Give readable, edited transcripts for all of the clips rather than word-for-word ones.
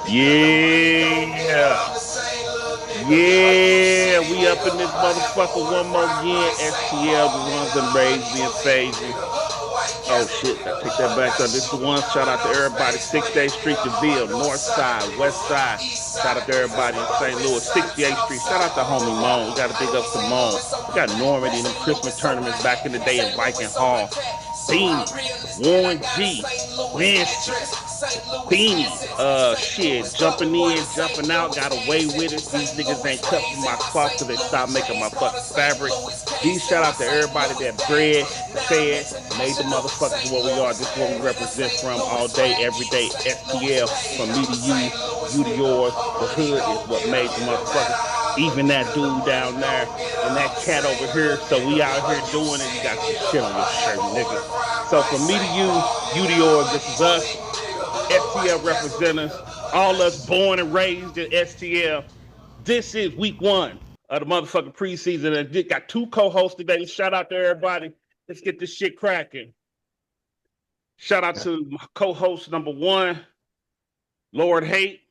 Yeah. Yeah, we up in this motherfucker one more again. STL, the ones that raised me and phased me. Oh shit, I take that back up. This is the one. Shout out to everybody. 6th Street, DeVille, North Side, West Side. Shout out to everybody in St. Louis, 68th Street. Shout out to homie Moan. We got to big up to Moan. We got Normandy in them Christmas tournaments back in the day in Viking Hall. Beanie, Warren G, Quincy, Beanie, shit, jumping in, jumping out, got away with it. These niggas ain't cut for my cloth because they stopped making my fucking fabric. These shout out to everybody that bred, fed, made the motherfuckers what we are. This is what we represent from all day, every day. STL, from me to you to yours. The hood is what made the motherfuckers. Even that dude down there and that cat over here. So we out here doing it. You got some shit on your shirt, nigga. So from me to you to yours, this is us. STL representatives, all us born and raised in STL. This is week one of the motherfucking preseason. And got two co-hosts today. Shout out to everybody. Let's get this shit cracking. Shout out to my co-host number one, Lord Hate.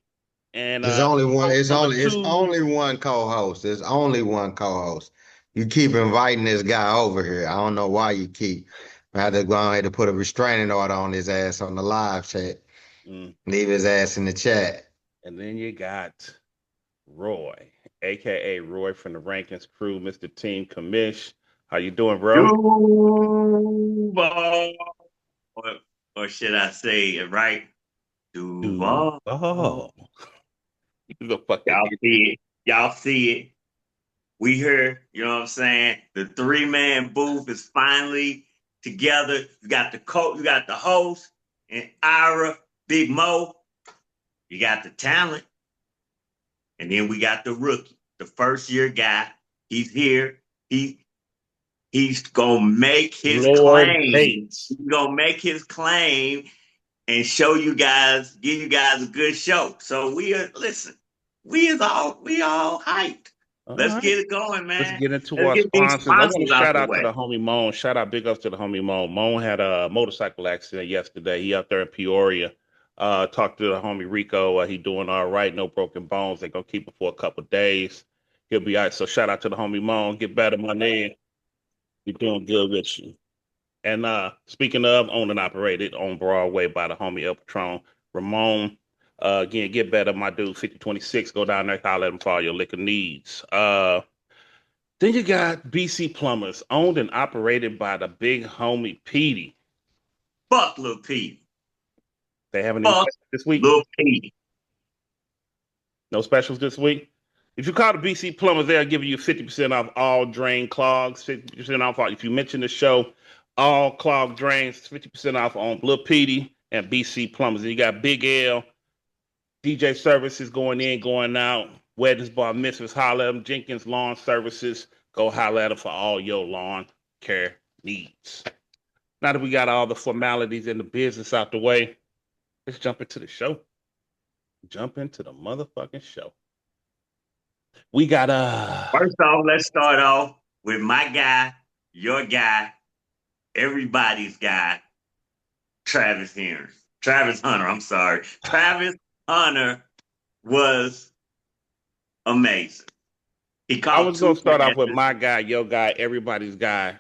And There's only one. It's two. only one co-host. There's only one co-host. You keep inviting this guy over here. I don't know why you keep. I had to go ahead to put a restraining order on his ass on the live chat. Leave his ass in the chat. And then you got Roy, aka Roy from the Rankins crew, Mr. Team Commish. How you doing, bro? Duval. Or should I say it right? Duval. Oh. Y'all see it. Y'all see it. We here, you know what I'm saying? The three-man booth is finally together. You got the coach, you got the host, and Ira, Big Mo. You got the talent. And then we got the rookie, the first-year guy. He's here. He's gonna make his claim. He's gonna make his claim and show you guys, give you guys a good show. So we are all hyped. Let's get it going, man. Let's get into our sponsors. I want to shout out to the homie Moan. Shout out, big ups to the homie Moan. Moan had a motorcycle accident yesterday. He out there in Peoria. Talked to the homie Rico. He doing all right. No broken bones. They're gonna keep him for a couple days. He'll be all right. So shout out to the homie Moan. Get better, my name. You're doing good with you. And speaking of, owned and operated on Broadway by the homie El Patron, Ramon. Again, get better, my dude. 5026. Go down there, holler at him for all your liquor needs. Then you got BC Plumbers, owned and operated by the big homie Petey. Fuck Lil Petey. They haven't any specials this week. Lil Petey. No specials this week. If you call the BC Plumbers, they'll give you 50% off all drain clogs. 50% off. If you mention the show, all clog drains, 50% off on Lil Petey and BC Plumbers. And you got Big L. DJ services going in, going out. Weddings, bar mitzvahs, holler at them. Jenkins Lawn Services, go holler at them for all your lawn care needs. Now that we got all the formalities and the business out the way, let's jump into the show. Jump into the motherfucking show. We got First off, let's start off with my guy, your guy, everybody's guy, Travis Hunter. I'm sorry. Travis Hunter was amazing. I was going to start off with my guy, your guy, everybody's guy,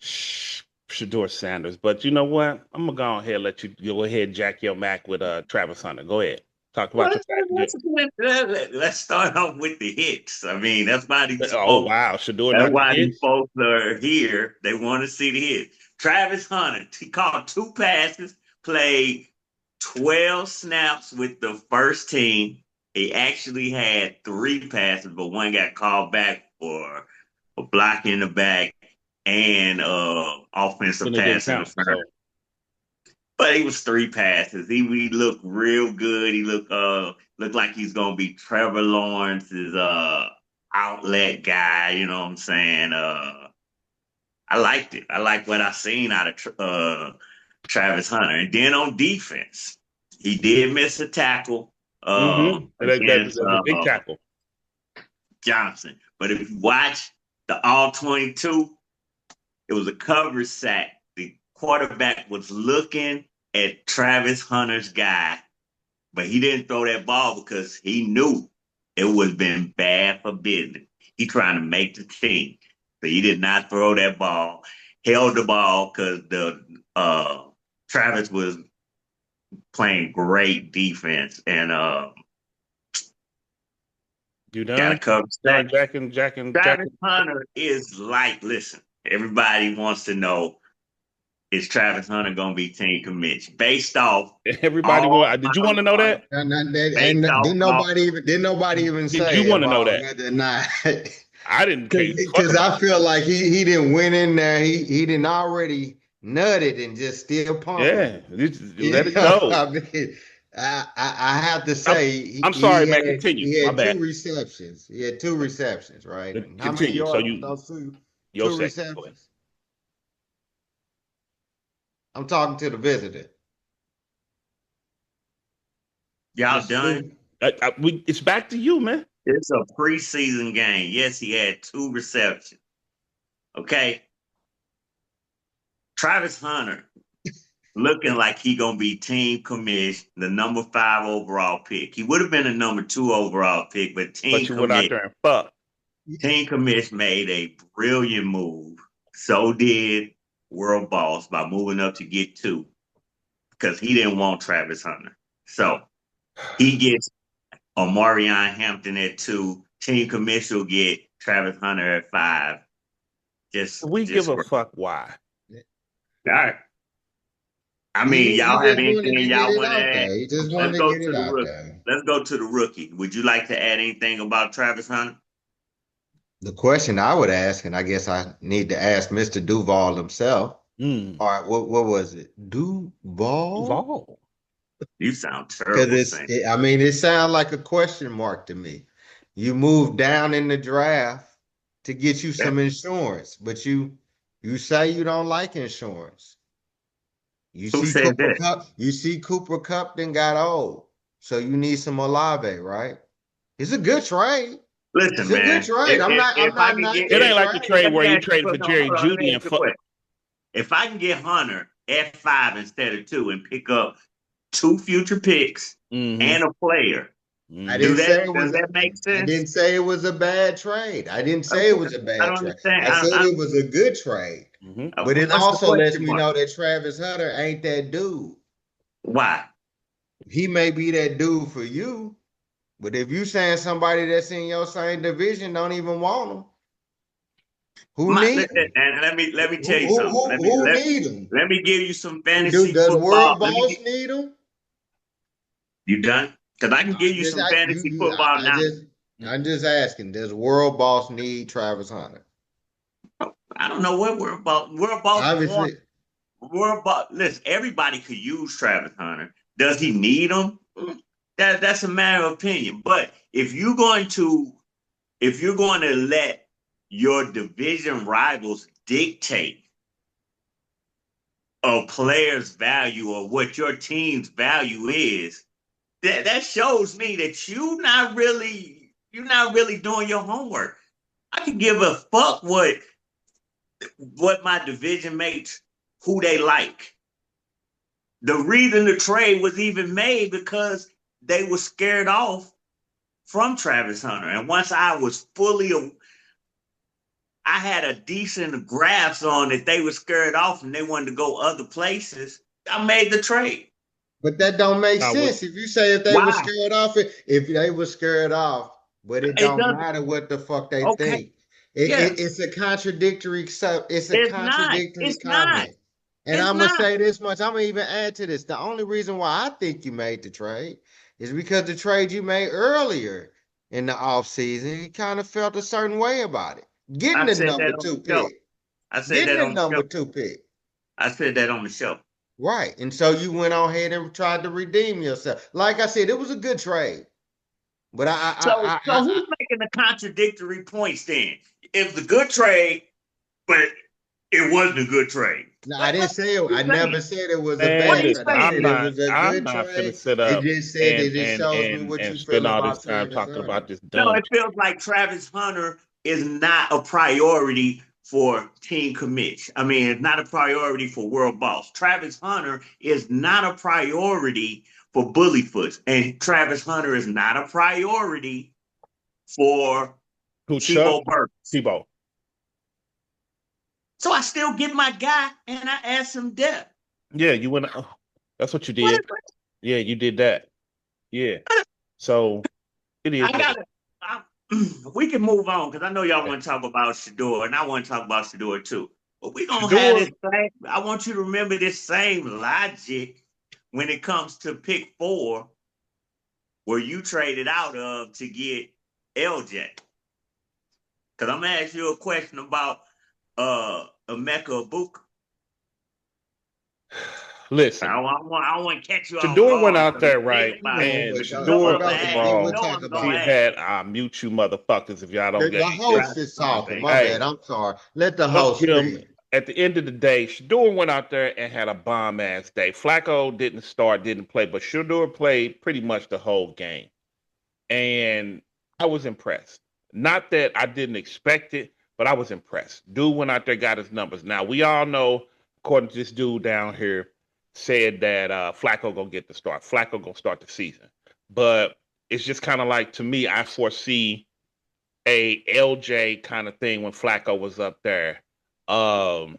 Shedeur Sanders. But you know what? I'm going to go ahead and let you go ahead, Jack your Mac with Travis Hunter. Go ahead. Talk about let's start off with the hits. I mean, that's why these wow, Shedeur. That's why these folks are here. They want to see the hits. Travis Hunter, he caught 2 passes, played 12 snaps with the first team. He actually had 3 passes, but one got called back for a block in the back and offensive pass in the front. But it was 3 passes. He looked real good. He looked like he's gonna be Trevor Lawrence's outlet guy. You know what I'm saying? I liked it. I like what I seen out of Travis Hunter. And then on defense, he did miss a tackle. Against, a big tackle. Johnson. But if you watch the all 22, it was a cover sack. The quarterback was looking at Travis Hunter's guy, but he didn't throw that ball because he knew it would have been bad for business. He trying to make the team. So he did not throw that ball, held the ball because the Travis was playing great defense and You got a done? cover Done, sack. Jack Travis and Hunter is like, listen, everybody wants to know, is Travis Hunter going to be team commission based off everybody all want. Did you want to know that? based off all Didn't nobody even Did you say want to know about that? whether or not. I didn't care fuck Because about I it. feel like he didn't win in there. He didn't already nutted and just still pumping. Yeah, just let You it know, go. I mean, I have to I'm, say I'm sorry, man. Continue. he My had two bad. receptions. He had two receptions, right? And how many Continue. So yards was you those your two second. Go ahead. receptions? I'm talking to the visitor, y'all Mr. done. Duke. It's back to you, man. It's a preseason game. Yes, he had 2 receptions. Okay. Travis Hunter looking like he gonna be team commish, the number 5 overall pick. He would have been a number 2 overall pick, but But team you went out commish, there and fuck. team commish made a brilliant move. So did World Boss by moving up to get 2 because he didn't want Travis Hunter. So he gets Omarion Hampton at 2. Team commish will get Travis Hunter at 5. We give Just a all fuck why. right. I mean, He y'all have just wanted anything to get y'all it want to out add? there. He just Let's wanted to go get to it the out rookie. there. Let's go to the rookie. Would you like to add anything about Travis Hunter? The question I would ask, and I guess I need to ask Mr. Duval himself. Mm. All right, what was it? Duval? Duval. You sound Because terrible saying. I mean, it sounds like a question mark to me. You moved down in the draft to get you That. some insurance, but you say you don't like insurance. Who said that? You see Cooper Cup then got old. So you need some Olave, right? It's a good trade. It's Listen, a good man. trade. I'm If I not can get, knocking It the ain't like the trade. trade let where me you ask you, traded for no, hold Jerry on, let me Judy ask and you a fuck. question. If I can get Hunter at 5 instead of 2 and pick up 2 future picks Mm-hmm. and a player, I Mm-hmm. didn't say it does was a, that make I sense? didn't say it was a bad trade. I didn't say it Okay. was a I bad don't trade. understand. I said it was a good trade. Mm-hmm. But it What's the also lets question me mark? know that Travis Hunter ain't that dude. Why? He may be that dude for you, but if you saying somebody that's in your same division don't even want him, who need him? And let me tell you Who something. who who need him? Let me give you some Do fantasy does football. World Boss need him? You done? Because I can I give you just some I fantasy football I now. just I'm just asking, does World Boss need Travis Hunter? I don't know what we're about want. Obviously, We're about listen, everybody could use Travis Hunter. Does he need him? That's a matter of opinion. But if you're going to let your division rivals dictate a player's value or what your team's value is, that shows me that you're not really doing your homework. I can give a fuck what my division mates who they like. The reason the trade was even made because they were scared off from Travis Hunter. And once I had a decent grasp on that they were scared off and they wanted to go other places, I made the trade. but that don't make Now, what? sense. If you say if Why? they were scared off, but it It don't doesn't. matter what the fuck they Okay. think. Yeah. It's a contradictory it's a It's not. contradictory It's not. comment. And It's I'm gonna not. say this much. I'm gonna even add to this. The only reason why I think you made the trade is because the trade you made earlier in the offseason, you kind of felt a certain way about it. Getting I the said number that on two the show. pick. I said Getting that the on the number show. two pick. I said that on the show. Right. And so you went on ahead and tried to redeem yourself. Like I said, it was a good trade. But So who's making the contradictory points then? It was a good trade, but it wasn't a good trade. no, I What didn't say it. are you I saying? never said it was a What Man, are bad you trade. listen, I saying? said it was a I'm good not finna trade. sit It up just said it just shows me what and you spend feel all this about time Travis talking Hunter. about this No, dumb it feels like Travis Hunter is not a priority for team commits. I mean, it's not a priority for World Boss. Travis Hunter is not a priority for Bullyfoots, and Travis Hunter is not a priority for Who, Chuck? Tebow Burks. Tebow. So I still get my guy, and I add some depth. Yeah, you went. Oh, that's what you What did. is that? Yeah, you did that. Yeah. So it is. I got it. We can move on because I know y'all want to talk about Shador, and I want to talk about Shador too. But we're gonna have Shador. this same. I want you to remember this same logic when it comes to pick 4, where you traded out of to get LJ. Because I'm gonna ask you a question about Emeka Ibuka. Listen, I want to catch you off Shador went guard. out there, Think right? about it. Man, And But you go, know Shador, I'm go gonna first of ahead. ask. We You will all, know talk I'm he about gonna it. ask. had mute you motherfuckers if y'all don't get The it. host is talking. My Hey, bad. I'm sorry. Let the fuck host him. speak. At the end of the day, Shador went out there and had a bomb ass day. Flacco didn't start, didn't play, but Shador played pretty much the whole game. And I was impressed. Not that I didn't expect it, but I was impressed. Dude went out there, got his numbers. Now we all know, according to this dude down here, said that Flacco gonna get the start. Flacco gonna start the season, but it's just kind of like, to me, I foresee a LJ kind of thing when Flacco was up there. Um,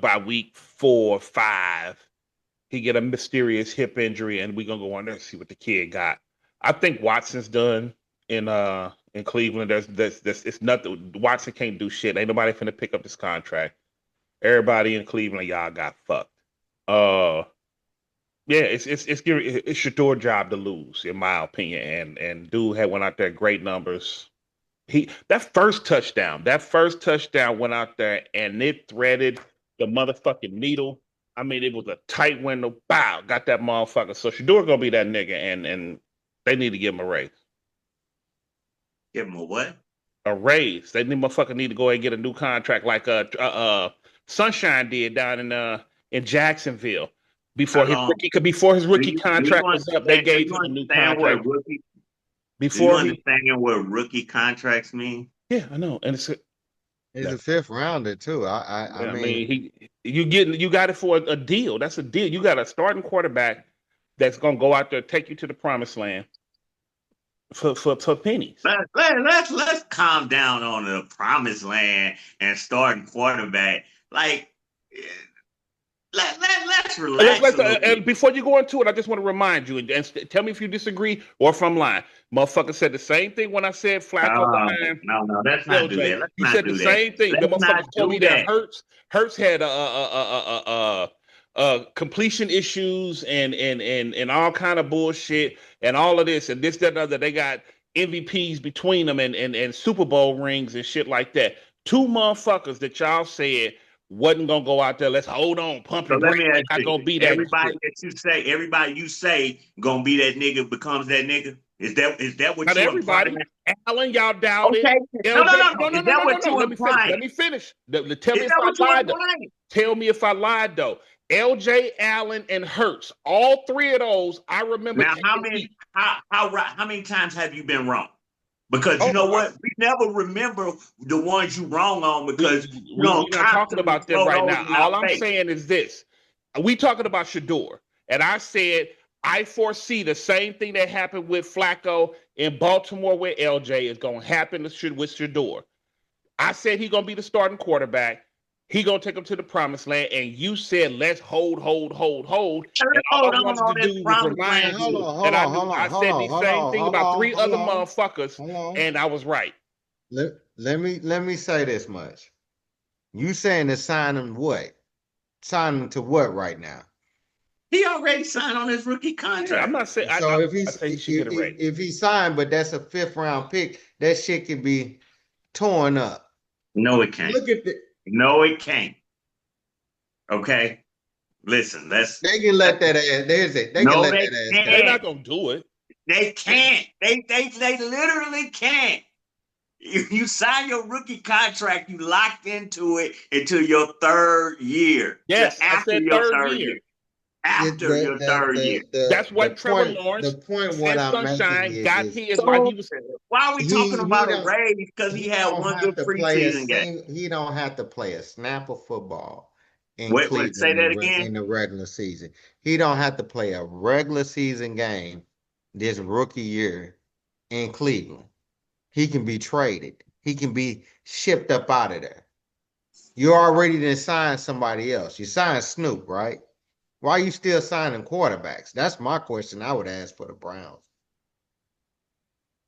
by week 4 or 5, he get a mysterious hip injury, and we're gonna go on there and see what the kid got. I think Watson's done in Cleveland. There's it's nothing. Watson can't do shit. Ain't nobody finna pick up this contract. Everybody in Cleveland, y'all got fucked. Uh, yeah, it's Shador's job to lose, in my opinion. And dude had went out there, great numbers. That first touchdown went out there and it threaded the motherfucking needle. I mean, it was a tight window. Bow, got that motherfucker. So Shador gonna be that nigga, and they need to give him a raise. Give him a what? A raise. They motherfucker need to go ahead and get a new contract like Sunshine did down in Jacksonville How long? before his Do rookie you do you contract was up. They understand? Do gave you him a new understand contract what rookie? Do you before he. understand what rookie contracts mean? Yeah, I know, and it's. He's a fifth rounder too. I Yeah, I mean, mean, you got it for a deal. That's a deal. You got a starting quarterback that's gonna go out there, take you to the promised land for pennies. Let's calm down on the promised land and starting quarterback. Like, let's Let's relax let's a little and bit. before you go into it, I just want to remind you and tell me if you disagree or if I'm lying. Motherfucker said the same thing when I said Flacco behind No, let's not do LJ. that. Let's You not said the do that. same thing. The Let's not motherfuckers told do me that that. Hurts had completion issues and all kind of bullshit and all of this and this that and other. They got MVPs between them and Super Bowl rings and shit like that. Two motherfuckers that y'all said wasn't gonna go out there. Let's hold on, pump So and let break. me They're ask not you: gonna be that shit. everybody you say gonna be that nigga becomes that nigga. Is that what Not you implying? everybody. Allen, y'all doubt it. Okay. No, no, LJ, no, no. no, no, Is no, that no, no, what no. you Let me finish. Let implying? me finish. Tell Is me if that I what you lied though. implying? Tell me if I lied though. LJ Allen and Hurts, all three of those, I remember Now, how taking many heat. how many times have you been wrong? Because you Oh, know what, we never remember the ones you wrong on because you we're don't not talking constantly about them throw right those now. in our All I'm face. saying is this: we talking about Shador, and I said I foresee the same thing that happened with Flacco in Baltimore with LJ is going to happen with Shador. I said he gonna be the starting quarterback. He gonna take him to the promised land. And you said let's hold, hold, hold, hold. And Let's all I hold wanted on to this do was promised man, remind land hold you shit. on, hold that I on, knew hold on, I hold said the on, hold same on, thing hold about on, three hold other on, motherfuckers, hold on. and I was right. Let me say this much. You saying to sign him what? Sign him to what right now? He already signed on his rookie Yeah, I'm contract. not saying So if I he's say he should get a raise. if he signed, but that's a fifth round pick, that shit can be torn up. No, it can't. Look at the No, it can't. Okay. Listen, they can let that ass. There's it. They can no, let they that ass They're count. can't. not gonna do it. They can't. They literally can't. You sign your rookie contract, you locked into it until your third year, to Yes, I after said your third third year. year. after your third year. That's what Trevor Lawrence the point what said. I'm making Sunshine got is his while So he was. why are we talking he about a don't raise? Because he he had don't one have good to play preseason game. he don't have to play a snap of football in Wait, say Cleveland that again. in the regular season. He don't have to play a regular season game this rookie year in Cleveland. He can be traded. He can be shipped up out of there. You already done signed somebody else. You signed Snoop, right? Why are you still signing quarterbacks? That's my question I would ask for the Browns.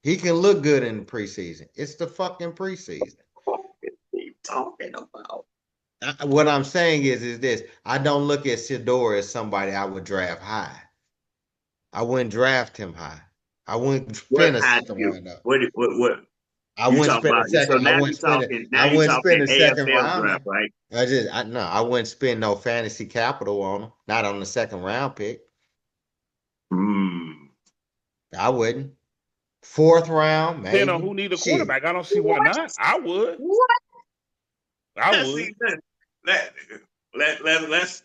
He can look good in the preseason. It's the fucking preseason. What are you talking about? What I'm saying is this. I don't look at Shador as somebody I would draft high. I wouldn't draft him high. I wouldn't What spend a high second you? round up. What I you wouldn't talking spend a about? So second. I now wouldn't you spend it. talking I now you wouldn't talking spend a second AFL rounder. draft, right? No, I wouldn't spend no fantasy capital on him. Not on the second round pick. Hmm. I wouldn't. Fourth round, Depending on maybe. who need a Shit. quarterback, I don't see why What? not. I would. What? I See, would. let, let's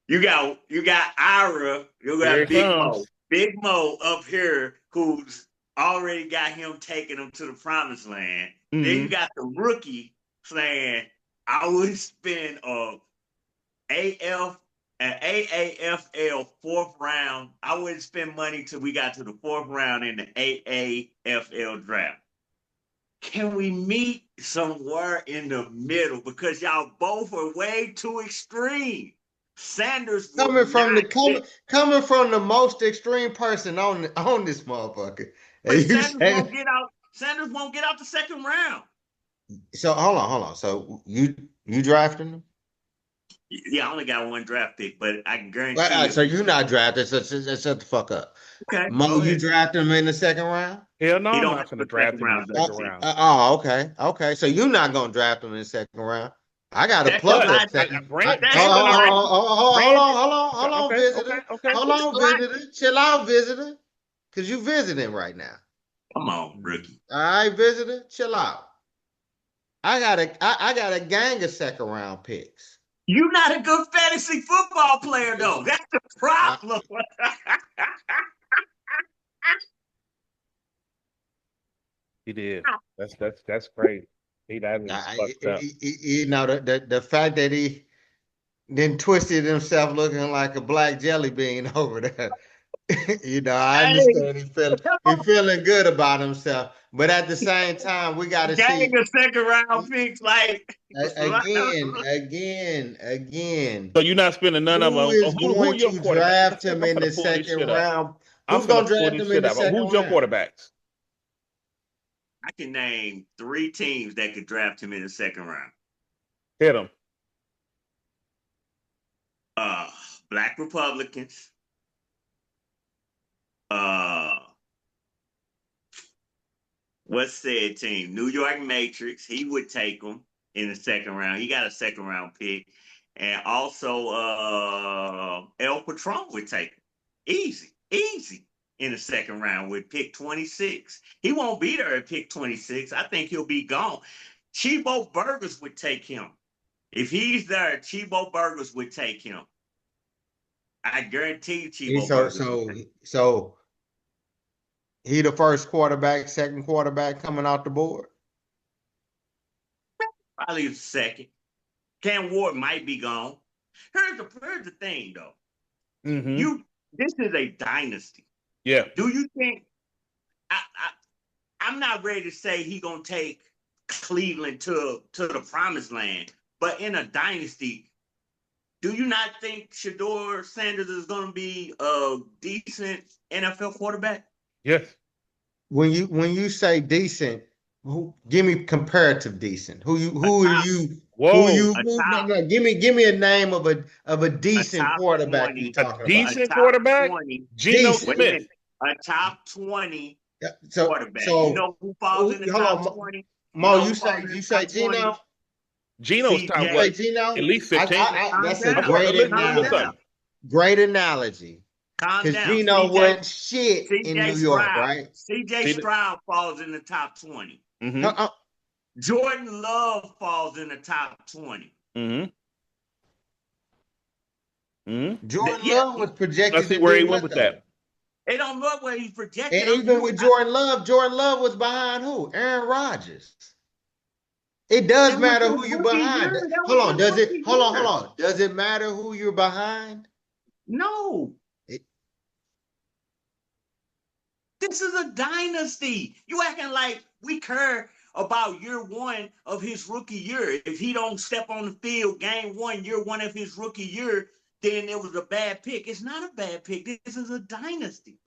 you got Ira, you Here got it comes. Big Mo up here who's already got him taking him to the promised land. Then you Mm-hmm. got the rookie saying, I would spend AF an AAFL fourth round. I wouldn't spend money till we got to the fourth round in the AAFL draft. Can we meet somewhere in the middle? Because y'all both are way too extreme. Sanders would Coming from not the get, coming from the most extreme person on this motherfucker. And but you Sanders say won't get out. Sanders won't get out the second round. so hold on. So you drafting him? Yeah, I only got one draft pick, but I can guarantee you. So you're not drafted, so shut the fuck up. Okay, Mo, go you ahead. drafted him in the second round? Hell no, He I'm don't not have going to a draft second him in the round second draft pick. round. Okay. So you're not gonna draft him in the second round. I got a That's the plus But at logic. second. That's the Brandon already. logic. Brandon. Hold on, Okay, okay, visitor. okay. Hold That's the on, logic. visitor. Chill out, visitor. Cause you visiting right now. Come on, rookie. All right, visitor, chill out. I got a gang of second round picks. You're not a good fantasy football player, though. That's the I, problem. He did. That's crazy. That is fucked up. you know the fact that he then twisted himself looking like a black jelly bean over there. I Hey, understand he feeling good about himself, but at the same time, we got to gang see of second round picks, like again. So you're not spending none of Who them. is Who going are your to quarterbacks? draft him I'm in gonna the pull this second shit up. round? I'm Who's gonna going to pull draft this him in shit the up. second Who's your round? quarterbacks? I can name 3 teams that could draft him in the second round. Hit him. Uh, Black Republicans. Uh, what's said team? New York Matrix. He would take him in the second round. He got a second round pick, and also El Patron would take him. Easy in the second round with pick 26. He won't be there at pick 26. I think he'll be gone. Chibo Burgers would take him. If he's there, Chibo Burgers would take him. I guarantee you Chibo So Burgers would so take him. so he the first quarterback, second quarterback coming out the board. Probably the second. Cam Ward might be gone. Here's the thing though. Mm-hmm. This is a dynasty. Yeah. Do you think I'm not ready to say he gonna take Cleveland to the promised land, but in a dynasty, do you not think Shador Sanders is gonna be a decent NFL quarterback? Yes. When you say decent, give me comparative decent. A Who are top, you who Whoa. you a who, no, top, no, give me a name of a a decent top quarterback you 20, A talking about. a decent top quarterback? 20. Geno Decent. Wait a Smith. minute, a top 20 Yeah, So quarterback. You so know who falls in the hold top on, 20? You Mo, know you who falls say in the you say top 20? Gino? Geno's top You CJ. say what? At Gino? least 15. Calm That's a down. great Calm Listen. down. analogy. Great analogy. Calm Because down. Gino CJ wasn't shit in CJ New York, Stroud. right? CJ See the Stroud falls in the top 20. mm-hmm. Uh, Jordan Love falls in the top 20. Mm-hmm. Jordan Yeah, Love was I projected see to where do he went what with though? that. it don't look where he's And projected. even with Jordan Love was behind who? Aaron Rodgers. It does That was matter his who you rookie year. behind. That Hold was on. his Does it? rookie Hold on. Hold year. on. Does it matter who you're behind? No, It, this is a dynasty. You acting like we care about year one of his rookie year. If he don't step on the field game one, year one of his rookie year, then it was a bad pick. It's not a bad pick. This is a dynasty.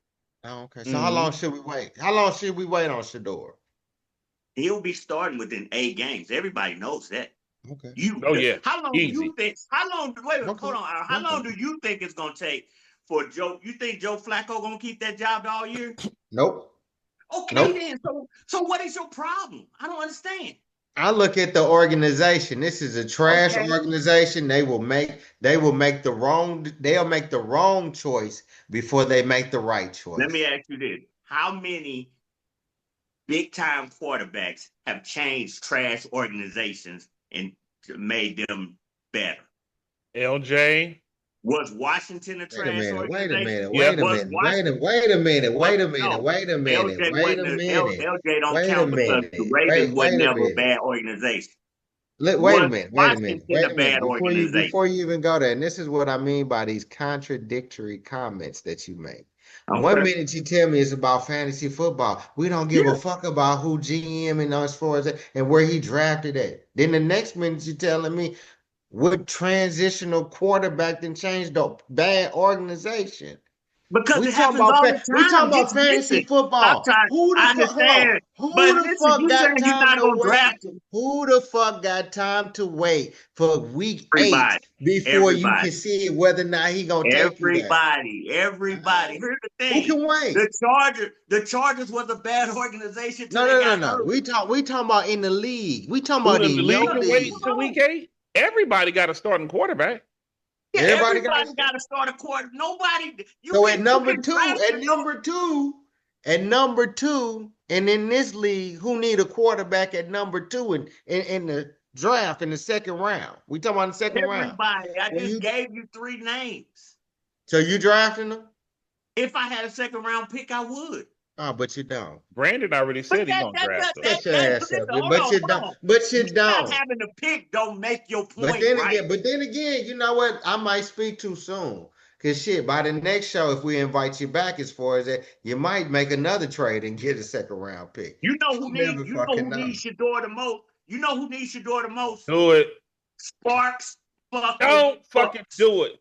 oh, okay. So how Mm-hmm. long should we wait? How long should we wait on Shador? He'll be starting within 8 games. Everybody knows that. Okay. Oh yeah, How long do you easy. think? How long? Wait, Okay. hold on. How Okay. long do you think it's gonna take for Joe? You think Joe Flacco gonna keep that job all year? Nope. Okay, Nope. then. So what is your problem? I don't understand. I look at the organization. This is a trash Okay, organization. They'll make the wrong choice before they make the right let me choice. ask you this: how many big time quarterbacks have changed trash organizations and made them better? LJ. Was Washington a Wait a trash minute, wait a organization? minute, Yep. wait a Was minute, Washington? wait a minute, Well, wait a minute, no, wait a minute, LJ wait wasn't. a minute, LJ don't wait a count because the minute, Ravens was wait a never a minute. bad organization. Wait a Was minute, wait a minute, Washington wait a a minute. bad organization? Before you even go there, and this is what I mean by these contradictory comments that you make. One Okay. minute you tell me it's about fantasy football. We don't give a Yeah. fuck about who GM and as far as that, and where he drafted at. Then the next minute you telling me what transitional quarterback then changed the bad organization. Because it happens all the We talking time. about Just fantasy listen. I'm football. trying. Who the I fuck? Hold on. understand. But Who the listen, fuck you got saying you're time not to gonna wait? draft him. Who the fuck got time to wait for week 8 Everybody. before you Everybody. can see whether or not he gonna take you there? Everybody. Everybody. Here's the Who thing. can wait? The Chargers was a bad organization till No, they no, no, got no. hurt. We talking about in the league. We talking Who about the in league your can wait league. till Come week on. 8? Everybody got a starting quarterback. Yeah, Everybody got everybody to. got to start a quarter. Nobody. You So can you can draft your at number two, and in this league, who need a quarterback at number two in the draft in the second round? We talking about the second round. everybody. I When just you gave you three names. so you drafting them? If I had a second round pick, I would. Oh, but you don't. Brandon already But said he gonna draft us. Shut your ass listen, up. hold But on, you hold don't. on. But you Just not don't. having a pick don't make your But point then right. again, you know what? I might speak too soon. Cause shit, by the next show, if we invite you back as far as that, you might make another trade and get a second round pick. You never You know fucking who know. needs Shador the most? You know who needs Shador the most? Do it. Sparks fucking Don't fucking Bucks. do it.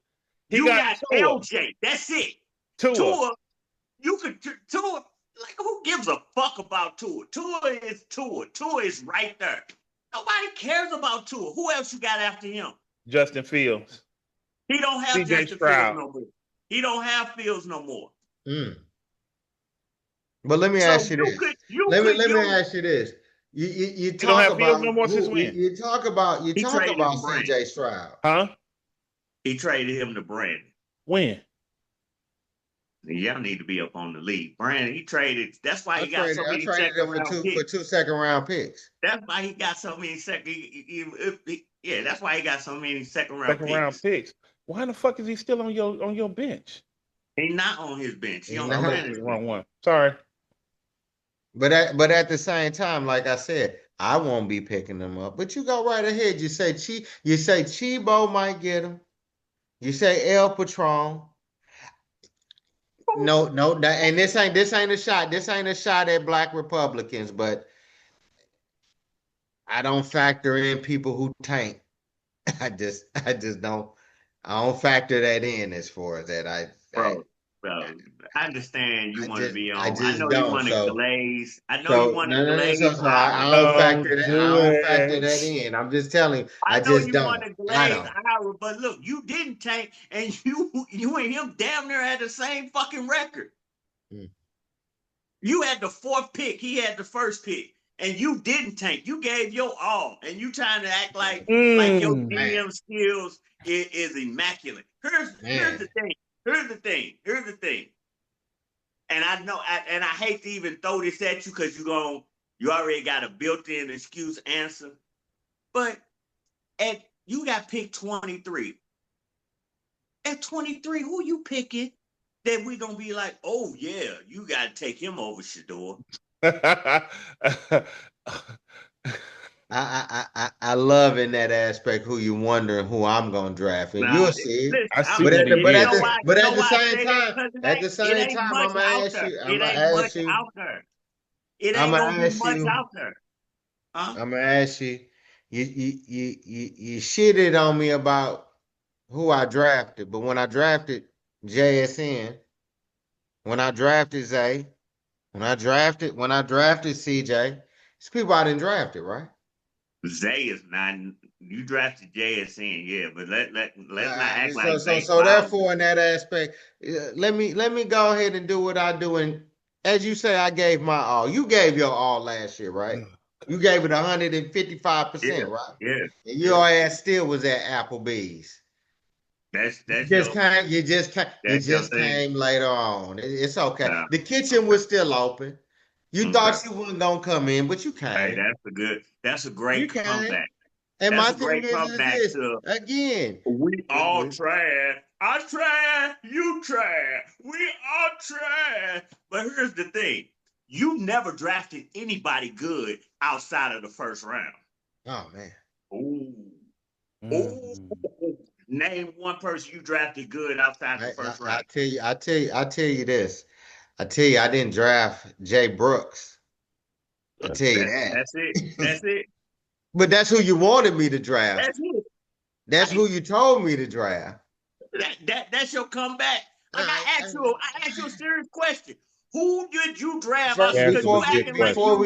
He You got got Tua. LJ. That's it. Tua. Tua, you could Tua. Like who gives a fuck about Tua? Tua is Tua. Tua is right there. Nobody cares about Tua. Who else you got after him? Justin Fields. He don't have CJ Justin Fields Stroud. no more. He don't have Fields no more. Mm. But let me So ask you this. you could Let me use. ask you this. You He don't talk have Fields about no more since who when? you He talk traded about to Brand. CJ Stroud. Huh? He traded him to Brand. When? Y'all need to be up on the league. Brand, he traded. That's why he got so I many traded second him round for picks. 2 second round picks. That's why he got so many second. Yeah, that's why he got so many second round Second round picks. picks. Why the fuck is he still on your bench? He's not on his bench. He He on the I'm looking not. at the fantasy bench. wrong one. Sorry. But at the same time, like I said, I won't be picking them up. But you go right ahead. You say Chibo might get him. You say El Patron. And this ain't a shot. This ain't a shot at Black Republicans, but I don't factor in people who tank. I just don't. I don't factor that in as far as that. Bro, I understand you want to be I on. I just know you don't. want to glaze. I know you So want to no. glaze I Ira. don't factor Don't that. I do don't factor that it. in. I'm just telling you. I I know just you want don't. to I glaze don't. Ira, but look, you didn't tank, and you and him damn near had the same fucking record. Mm. You had the fourth pick. He had the first pick. And you didn't tank. You gave your all. And you trying to act like your Mm. Man, GM skills is immaculate. Here's man. the thing. Here's the thing. And I know and I hate to even throw this at you because you already got a built-in excuse answer. But you got pick 23. at 23, who you picking that we gonna be like, oh yeah, you gotta take him over Shador? I love in that aspect who you wondering who I'm gonna draft, and Nah, you'll see it. listen, I see But what at he the you did know there. why? but You know at the why I same say that? time, Because at the it same ain't time, much I'm gonna out ask there. you. I'm It gonna ain't much ask you. out there. It I'm ain't gonna gonna be ask much you. out there. Huh? I'm gonna ask you. You shitted on me about who I drafted, but when I drafted JSN, when I drafted Zay, when I drafted CJ, it's people I didn't draft it, right? Zay is not. You drafted JSN, yeah, but let's not act So like so Zay so fouled therefore, in that aspect, let me go ahead and do what I do. And as you say, I gave my all. You gave your all last year, right? You gave it you. 155%, Yeah, right? yeah, And yeah. your ass still was at Applebee's. That's your You that's your just thing. came later on. It's okay. Yeah. The kitchen was still open. You Okay. thought you wasn't gonna come in, but you Hey, came. that's a good. That's a You great came. comeback. And That's my a thing great is comeback this to again. we all trash. I trash, you trash. We all trash. But here's the thing: you never drafted anybody good outside of the first round. Oh man. Ooh, ooh. Mm. Name one person you drafted good outside the I, first I round. tell you this. I tell you, I didn't draft Jay Brooks. I tell you That's it. that. That's it. But that's who you wanted me to draft. That's it. That's Right? who you told me to draft. That's your comeback. Like I, I asked you a serious question. Who did you draft out? First, He Because answered you a before good acting like question. you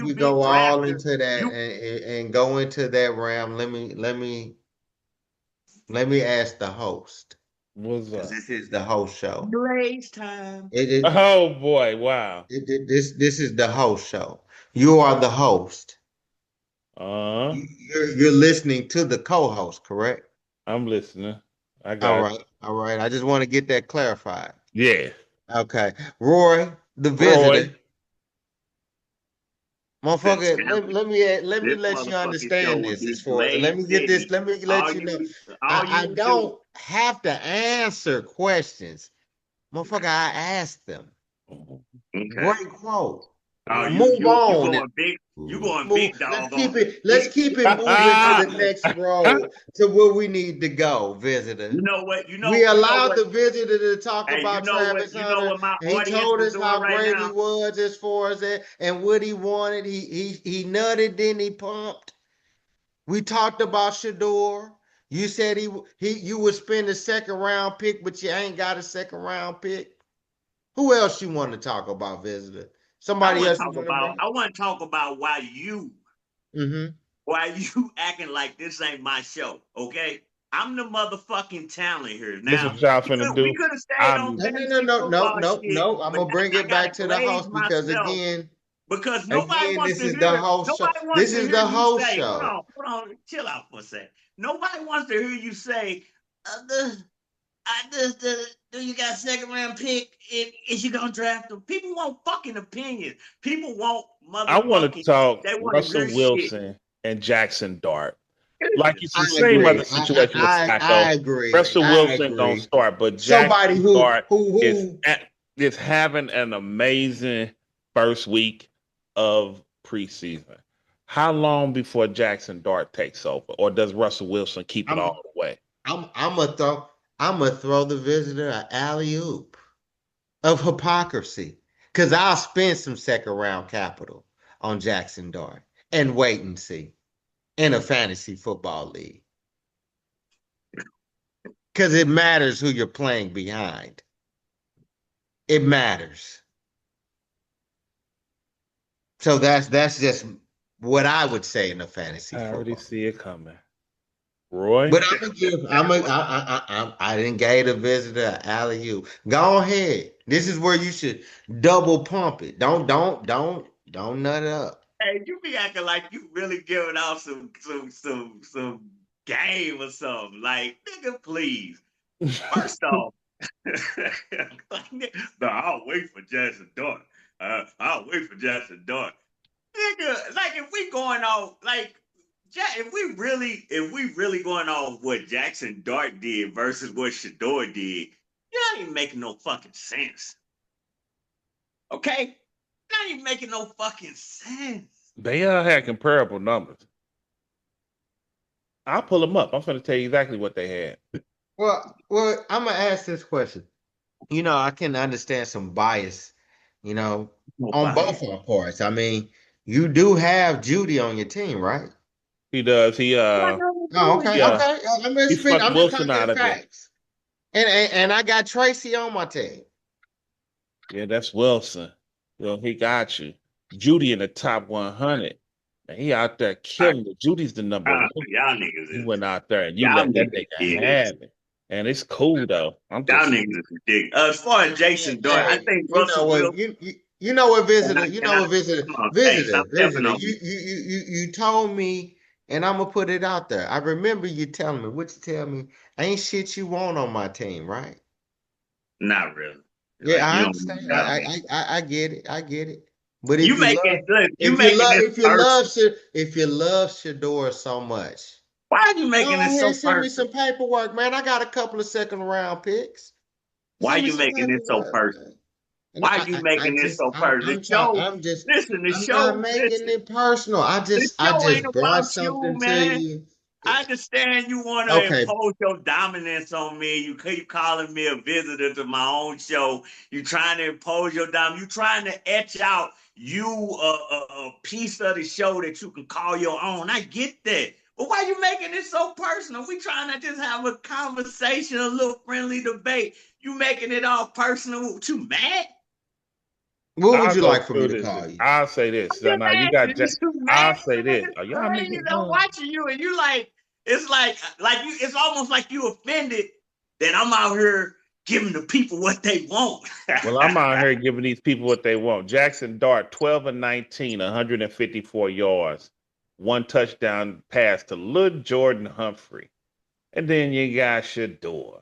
we big go all drafter. into that You and go into that realm, let me ask the host What's because up? this is the host show. Blaze time. It, it, Oh boy, wow. this is the host show. You are the host. Uh, You're listening to the co-host, correct? I'm listening. I All got right, all right. I just want to get that clarified. you. Yeah. Okay, Roy, the visitor, Roy. motherfucker. Let me This let you motherfucking show understand would this be as far as let Blaze me get this. City. Let me let you know. All you I would do. don't have to answer questions, motherfucker. I asked them. Okay. Great quote. Oh, Move you on. going big. You going Move. big Let's dog keep on it. Let's big. keep it moving to Nah. the next road to where we need to go, visitor. You know what? We You know allowed what? the visitor to talk Hey, about Travis you know Hunter, what my and he audience told is us doing how right great he now? was as far as that and what he wanted. He nutted, then he pumped. We talked about Shador. You said you would spend a second round pick, but you ain't got a second round pick. Who else you want to talk about, visitor? Somebody else you want to bring? I want to talk about Mm-hmm. why you acting like this ain't my show, okay? I'm the motherfucking talent here. This Now, what y'all finna we do. could have stayed on I'm No, no, no, fantasy no, no, football no, shit, no. I'm but gonna bring now I it gotta back to the glaze host because myself because again, this is the host show. This is the you host say, show. hold on, chill out for a second. Nobody wants to hear you say, uh, I just do you got a second round pick if you gonna draft them? People want fucking opinions. People want I want to motherfucking. talk They want to Russell hear shit. Wilson and Jackson Dart. Like Listen, it's I the same agree. other situation with I Flacco. agree. Russell I Wilson gonna agree. start, but Somebody Jackson who Dart who is who is having an amazing first week of preseason. How long before Jackson Dart takes over, or does Russell Wilson keep it I'm all the way? I'm gonna throw the visitor an alley oop of hypocrisy because I'll spend some second round capital on Jackson Dart and wait and see in a fantasy football league because it matters who you're playing behind. It matters. So that's just what I would say in a fantasy I already football. see it coming. Roy, But I'm gonna give. I didn't gave the visitor an alley oop. Go ahead. This is where you should double pump it. Don't nut it up. hey, you be acting like you really giving out some game or something. Like, nigga, please. First off, like, no, I'll wait for Jackson Dart. I'll wait for Jackson Dart. Nigga, like if we going off, like if we really going on what Jackson Dart did versus what Shador did, you're not even making no fucking sense. Okay? You're not even making no fucking sense. They had comparable numbers. I'll pull them up. I'm going to tell you exactly what they had. Well, I'm gonna ask this question. I can understand some bias, on Nobody. both our parts. I mean, you do have Judy on your team, right? He does. He What nothing to do Oh, with okay, that. okay. he fucked I'm just Wilson talking out of it. facts. And I got Tracy on my team. Yeah, that's Wilson. He got you. Judy in the top 100. And he out there killing it. Judy's the number one. Y'all niggas You is went out there and you y'all let that niggas nigga is have it. And it's cool though. I'm y'all just niggas is ridiculous. As far as Jason Dart, I Hey, think you know Russell what? Wilson. You know what, Can visitor? I? You Can know I? what, visitor? Come on, hey, stop stepping Visitor. on me. You told me, and I'm gonna put it out there. I remember you telling me. What you tell me? Ain't shit you want on my team, right? Not really. Yeah, Like you I don't understand. got me. I get it. I get it. But You making look, you making this personal. If you love Shador so much, Why are you making go this ahead so and send me personal? some paperwork, man. I got a couple of second round picks. Why are Send me you some making this so paperwork, personal? man. And Why are you making this so personal? The show, listen, the I'm not show, making listen, it personal. the I show ain't just brought about you, something to man. you. I understand you want to Okay, impose your dominance on me. You keep calling me a visitor to my own show. You trying to impose your dominance. You trying to etch out a piece of the show that you can call your own. I get that. But why you making it so personal? We trying to just have a conversation, a little friendly debate. You making it all personal. You mad? what would I'll you go like for me through to this. call you? I'll say I'm this. just Now you got asking. You too I'll mad? say this. It's Are y'all crazy. making I'm watching you, and you like it's like you. It's almost like you offended that I'm out here giving the people what they want. Well, I'm out here giving these people what they want. Jackson Dart, 12 and 19, 154 yards, one touchdown pass to Lil Jordan Humphrey. And then you got Shador,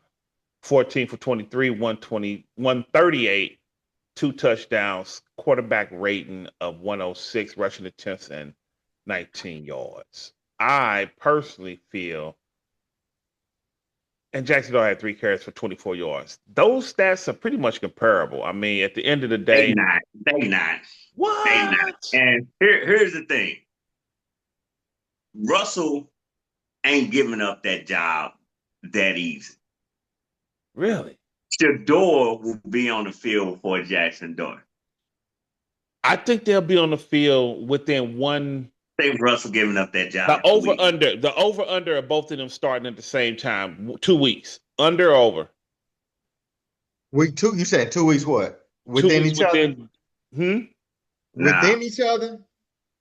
14 for 23, 120, 138, two touchdowns, quarterback rating of 106, rushing attempts, and 19 yards. I personally feel, and Jacksonville had three carries for 24 yards. Those stats are pretty much comparable. I mean, at the end of the They day, not. They not. They not. what? And here's the thing: Russell ain't giving up that job that easy. Really? Shador will be on the field before Jackson Dart. I think they'll be on the field within one. I think Russell giving up that The job in 2 weeks. over under of both of them starting at the same time. 2 weeks. Under or over. Week two, you said 2 weeks what? Two Within weeks each other? within. Hmm. Nah, Within each other?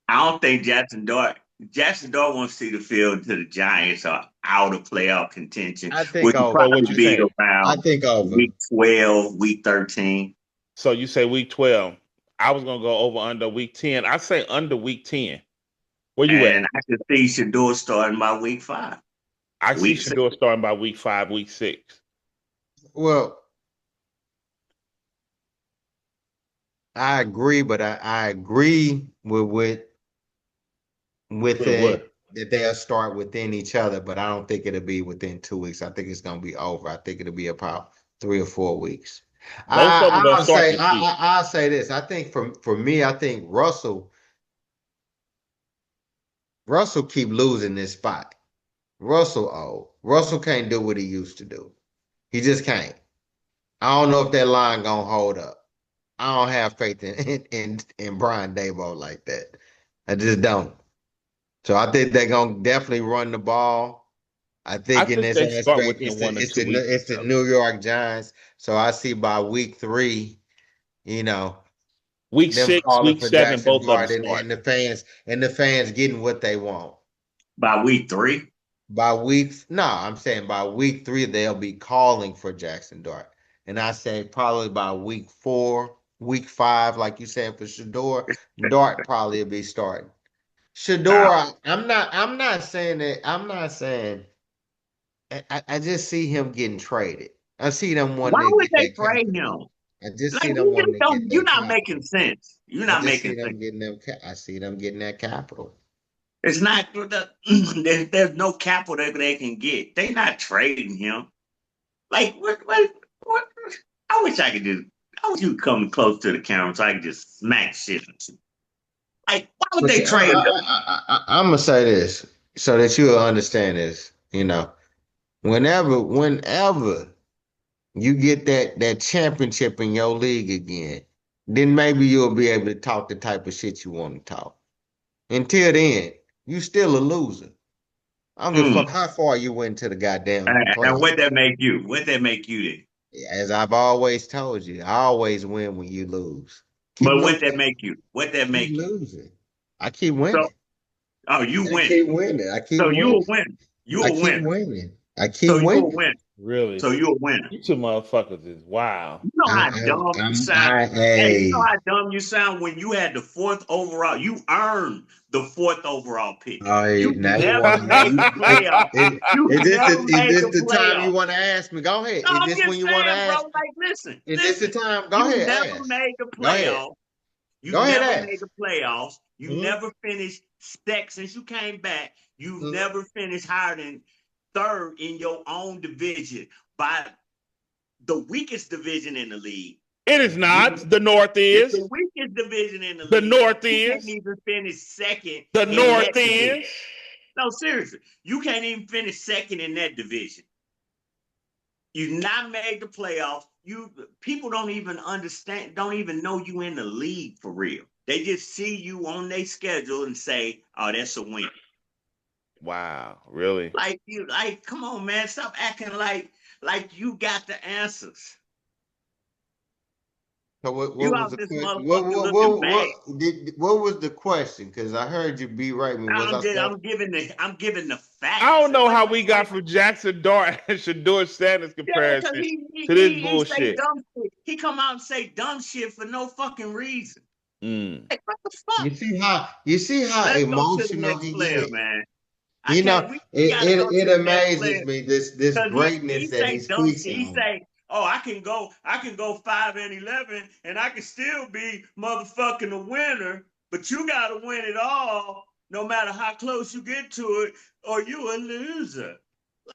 I don't think Jackson Dart wants to see the field to the Giants are out of playoff contention, I think which will So over. what probably you be saying? I around think over. week 12, week 13. So you say week 12. I was gonna go over under week 10. I say under week 10. Where you at? And I can see Shador starting by week 5, I see week 6. Shador starting by week 5, week 6. Well, I agree, but I agree with With it what? that they'll start within each other, but I don't think it'll be within 2 weeks. I think it's gonna be over. I think it'll be about 3 or 4 weeks. Both of them gonna start this week. I'll say this. I think for me, I think Russell keep losing this spot. Russell old. Russell can't do what he used to do. He just can't. I don't know if that line gonna hold up. I don't have faith in Brian Dabo like that. I just don't. So I think they're gonna definitely run the ball. I I think in think this they start aspect, within 1 or 2 weeks of it's each the other. New York Giants. So I see by week three, you know, Week them 6, calling week for 7, Jackson both of them Dart start. and the fans getting what they want. By week 3. No, I'm saying by week three, they'll be calling for Jackson Dart. And I say probably by week four, week five, like you said for Shador, Dart probably will be starting. Uh, Shador, I'm not saying that, I'm not saying, I just see him getting traded. I see them why wanting to would get they that trade capital. him? I just Like see them you wanting just to get don't. You're that not making capital. sense. You're I not just making see sense. them getting them. I see them getting that capital. It's not there's no capital that they can get. They not trading him. Like what? I wish I could do. I wish you could come close to the camera so I could just smack shit. Like why would But they see, trade him? I'm gonna say this so that you'll understand this. Whenever you get that championship in your league again, then maybe you'll be able to talk the type of shit you want to talk. Until then, you still a loser. I don't give a Mm. fuck how far you went to the goddamn And what playoffs. that make you? What that make you then? As I've always told you, I always win when you lose. Keep But what losing. that make you? What that Keep make you? losing. I keep So winning. oh, you I winning. keep winning. I keep So you a winning. winner. You I a keep winner. winning. I keep So you a winning. winner. Really? So you a winner. You two motherfuckers is wow. You know how dumb you sound. Hey, you know Hey. how dumb you sound when you had the fourth overall. You earned the fourth overall pick. All You right, now you never want to know made the playoff. You never is made this the the time you playoff. want to ask me? Go ahead. No, Is I'm this when just you want to saying, bro. ask me? Like, listen, Is this the listen. time? Go You ahead, never ask. made the Go ahead. playoff. You Go ahead, never made ask. the playoffs. You Mhm. never finished second since you came back. You've Mhm. never finished higher than third in your own division by the weakest division in the league. It is not. You, The North it's the is. weakest division in the The league. North You can't is. even finish second The in that North division. is. No, seriously, you can't even finish second in that division. You've not made the playoffs. You people don't even understand, don't even know you in the league for real. They just see you on their schedule and say, "Oh, that's a win." Wow. Really? Like you, like, come on, man, stop acting like you got the answers. So You what was out the this question? motherfucker looking back. What was the question? Because I heard you berate me. Was I supposed? I'm giving the I facts. don't know What how the we got fuck? from Jackson Dart and Shador Sanders Yeah, because comparison he, to this he he say bullshit. dumb shit. He come out and say dumb shit for no fucking reason. Mm. Like what the fuck? You see how Let's go to the emotional next he player, get. man. I You know, can't. We it, gotta go it, to it the next amazes player me this because greatness he that he say dumb speaks shit. He on. say, "Oh, I can go 5-11, and I can still be motherfucking a winner, but you gotta win it all, no matter how close you get to it, or you a loser."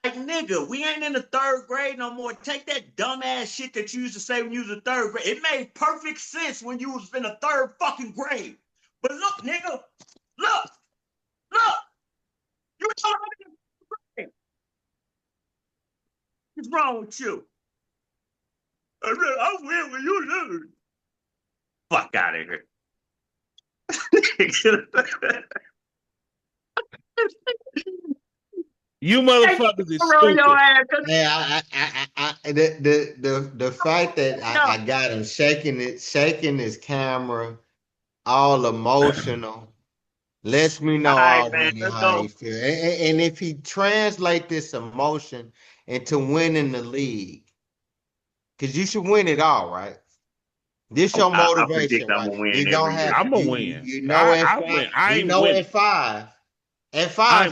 Like nigga, we ain't in the third grade no more. Take that dumbass shit that you used to say when you was in third grade. It made perfect sense when you was in the third fucking grade. But look, nigga, look, you talking. What's wrong with you? I win when you lose. Fuck out of here. You motherfuckers is Roll your stupid. ass. Yeah, the fact that No. I got him shaking his camera, all emotional, lets me All know right, man. already Let's how he go. feel. And if he translate this emotion into winning the league, because you should win it all, right? This your I predict motivation, I'm right? gonna win You gonna every year. have I'm gonna you win. you know at I five win. I you ain't know winning. at five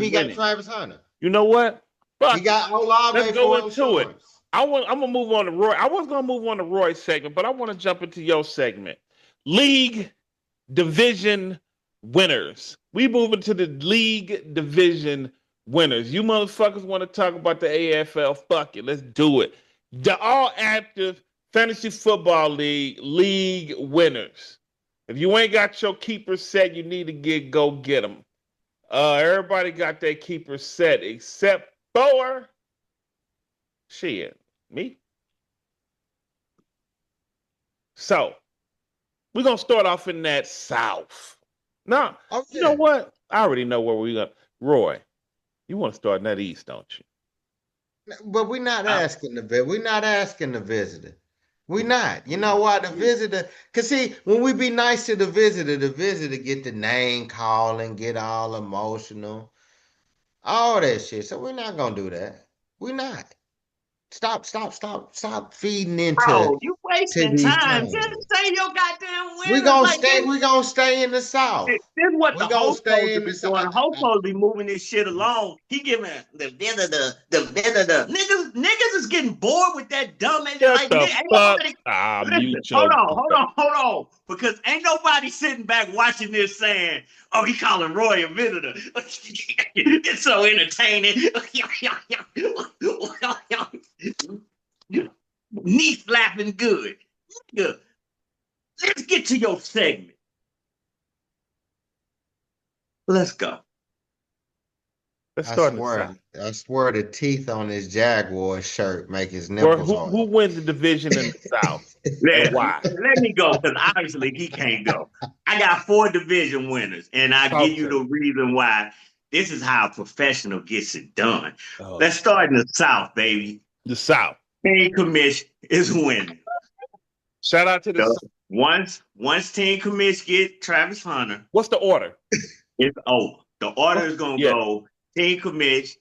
he I'm got winning. Travis Hunter. You know what? He Fuck it. got Let's Olave go for into it. insurance. I'm gonna move on to Roy. I was gonna move on to Roy's segment, but I want to jump into your segment. League division winners. We move into the league division winners. You motherfuckers want to talk about the AFL? Fuck it. Let's do it. The all active fantasy football league winners. If you ain't got your keeper set, you need to go get them. Everybody got their keeper set except for shit, me. So we're gonna start off in that South. Now, Oh you know yeah. what? I already know where we're going. Roy, you want to start in that East, don't you? But we're not I, asking we're not asking the visitor. We're not. You know why? The visitor, cause see, when we be nice to the visitor get the name calling, get all emotional, all that shit. So we're not gonna do that. We're not. Stop feeding into bro, you to wasting these time. Just teams. say your goddamn We winners. gonna Like stay. We gonna stay in the this South. is what We the gonna host supposed stay to in be the doing. South. The host supposed to be moving this shit along. He giving the the niggas is getting bored with that dumb and Shut like the ain't fuck. nobody. Listen, Mute your. hold on, because ain't nobody sitting back watching this saying, "Oh, he calling Roy a visitor." It's so entertaining. Niece laughing good. Nigga, let's get to your segment. Let's go. Let's start in the South. I swear the teeth on his Jaguar shirt make his Or nipples who hard. wins the division in the South and why? Let me go because obviously he can't go. I got 4 division winners, and I give Talk you to the me. reason why. This is how a professional gets it done. Oh, Let's start in the South, baby. the South. Team commission is winning. Shout out to the South. Once team commission get Travis Hunter, What's the order? it's over. The order is gonna Yeah. go team commission.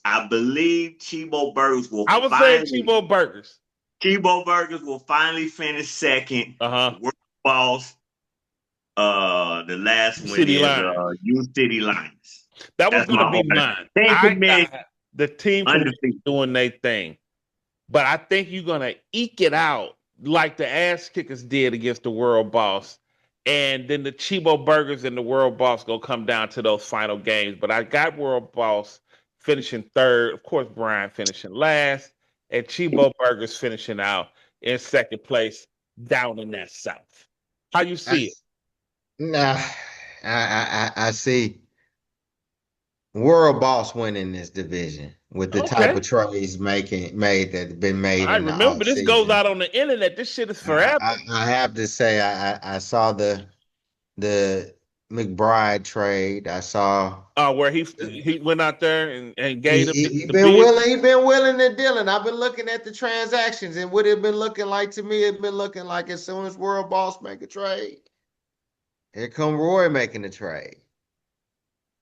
I believe Chibo Burgers will I was saying finally Chibo Burgers. Chibo Burgers will finally finish second. Uh-huh. World Boss. The last one City is Line. U City Lions. That was That's gonna my be order. mine. Team I commit got the team from undefeated. doing their thing. But I think you're gonna eke it out like the ass kickers did against the world boss. And then the Chibo Burgers and the world boss gonna come down to those final games. But I got world boss finishing third. Of course, Brian finishing last, and Chibo Burgers finishing out in second place down in that South. How you I, see it? nah, I see World Boss winning this division with the type Okay. of trades made that have been made I in the remember off this goes season. out on the internet. This shit is I, forever. I have to say I saw the McBride trade. I saw Where he went out there and he, gave him he, the, he the been bid. willing. He been willing to deal, and I've been looking at the transactions and what it been looking like to me. It's been looking like as soon as World Boss make a trade, here come Roy making the trade.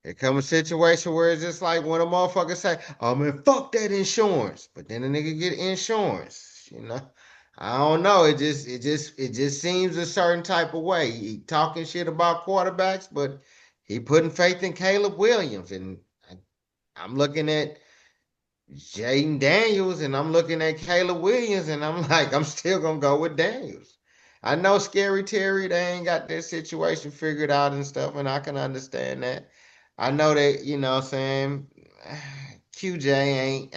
Here come a situation where it's just like when a motherfucker say, "Oh man, fuck that insurance," but then the nigga get insurance. I don't know. It just seems a certain type of way. He talking shit about quarterbacks, but he putting faith in Caleb Williams, and I'm looking at Jaden Daniels, and I'm looking at Caleb Williams, and I'm like, I'm still gonna go with Daniels. I know Scary Terry, they ain't got their situation figured out and stuff, and I can understand that. I know that, what I'm saying, QJ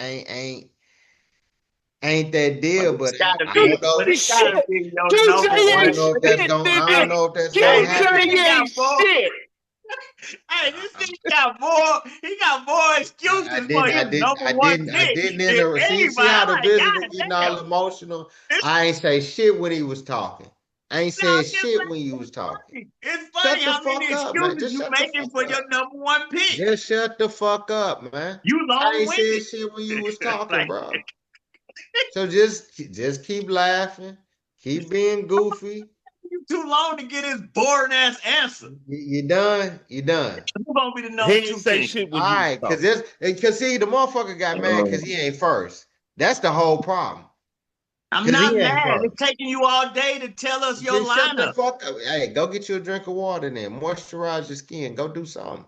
ain't that But deal, but it's gotta I be, don't know. but it's gotta Shit. be your number QJ I one. don't ain't know if that's shit, gonna. I don't nigga. Hey, know if that's gonna hey, this happen. QJ nigga got ain't more. shit. Hey, I, this I, nigga got more. He got more I excuses for didn't, I his didn't, number I one didn't, I pick didn't than inter see anybody. how I'm the like, visitor God getting all damn. emotional. This I ain't say shit when he was talking. I ain't no, said just shit like when you was it's talking. funny. It's funny Shut the how many fuck up, man. excuses Just you shut the making fuck for up. your number one pick. Just shut the fuck up, man. You I long ain't said winded. shit when you was talking, Like bro. So just keep laughing, keep being goofy. you too long to get his boring ass answer. You done? You done? Who's gonna be the He number ain't two say team? shit when All you was right, talking. cause see the motherfucker got mad because he ain't first. That's the whole problem. I'm Cause he not ain't mad. It's first. taking you all day to tell us your Just shut the lineup. fuck up. Hey, go get you a drink of water then. Moisturize your skin. Go do something.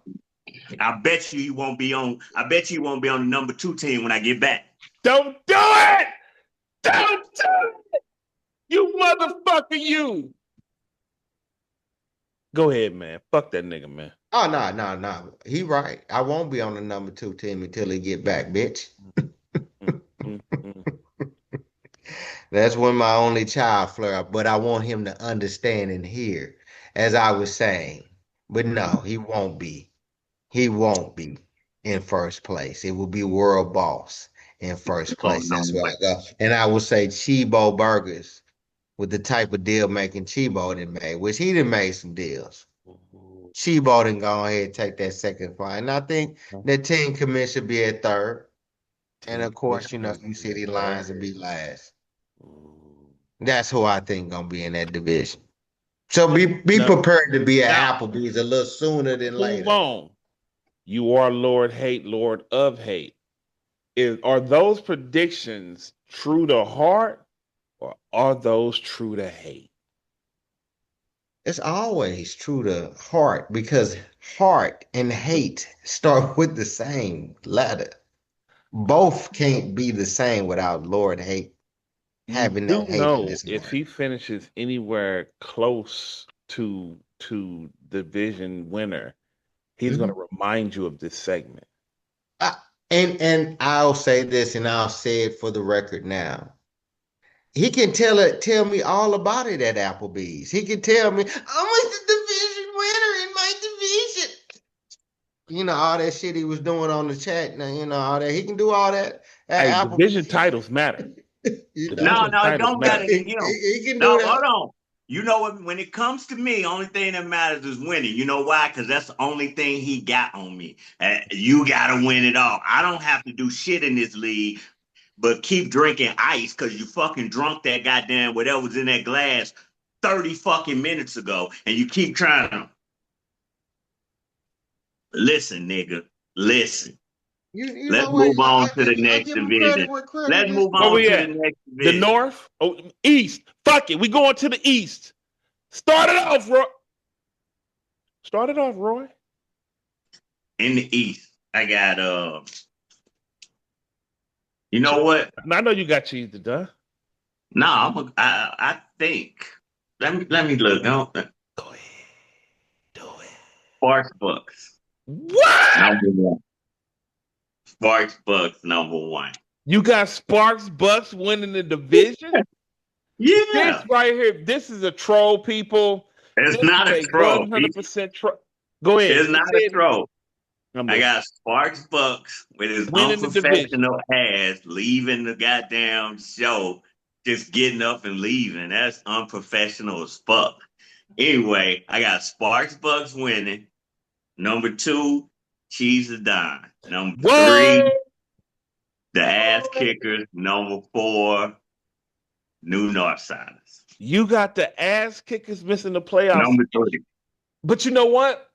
I bet you he won't be on. I bet you he won't be on the number two team when I get back. Don't do it! Don't do it! You motherfucker, you! Go ahead, man. Fuck that nigga, man. Oh no. He right. I won't be on the number 2 team until he get back, bitch. Mm, mm, mm. That's when my only child flare up. But I want him to understand and hear, as I was saying. But no, he won't be. He won't be in first place. It will be World Boss in first Oh place. no That's where way. I go. And I will say Chibo Burgers with the type of deal making Chibo did made, which he did made some deals. Chibo didn't go ahead and take that second flight. And I think the team commit should be at third. And Team of course, commission you be a City Lions will third. be last. Ooh. That's who I think gonna be in that division. So be Now, prepared to be now, at Applebee's a little sooner than move later. on. You are Lord Hate, Lord of Hate. Are those predictions true to heart, or are those true to hate? It's always true to heart because heart and hate start with the same letter. Both can't be the same without Lord hate You having do that hate in know his if heart. he finishes anywhere close to division winner, he's going Mhm. to remind you of this segment. I- and I'll say this, and I'll say it for the record now. He can tell me all about it at Applebee's. He can tell me I was the division winner in my division. All that shit he was doing on the chat. Now, all that he can do all that at Hey, division Applebee's. titles matter. You know, No, Division no, it titles don't matter matter. to he, him. he, he can do No, hold that. on. You know what? When it comes to me, only thing that matters is winning. You know why? Because that's the only thing he got on me. You got to win it all. I don't have to do shit in this league, but keep drinking ice because you fucking drunk that goddamn whatever was in that glass 30 fucking minutes ago, and you keep trying to listen, nigga. Listen. You Let's know what? move on to the I next give him credit division. where credit Let's is move Where on due. we to the at? next The division. North? Oh, East. Fuck it. We going to the East. Start it off, Roy. Start it off, Roy. In the East, I got you know what? I know you got cheese to done. No, I think. Let me look. No, Go ahead. Do it. Sparks Bucks What? number one. Sparks Bucks number one. You got Sparks Bucks winning the division? This Yeah, right here, this is a troll, people. it's This is not a a troll. 100% troll. Go ahead. It's not a Say it again. troll. I'm I listening. got Sparks Bucks with his Winning the division. unprofessional ass leaving the goddamn show, just getting up and leaving. That's unprofessional as fuck. Anyway, I got Sparks Bucks winning. Number two, Cheese the Don. Number What? three, the Ass Kickers. Number four, New Northsiders. You got the ass kickers missing the playoffs. Number three, But you know what?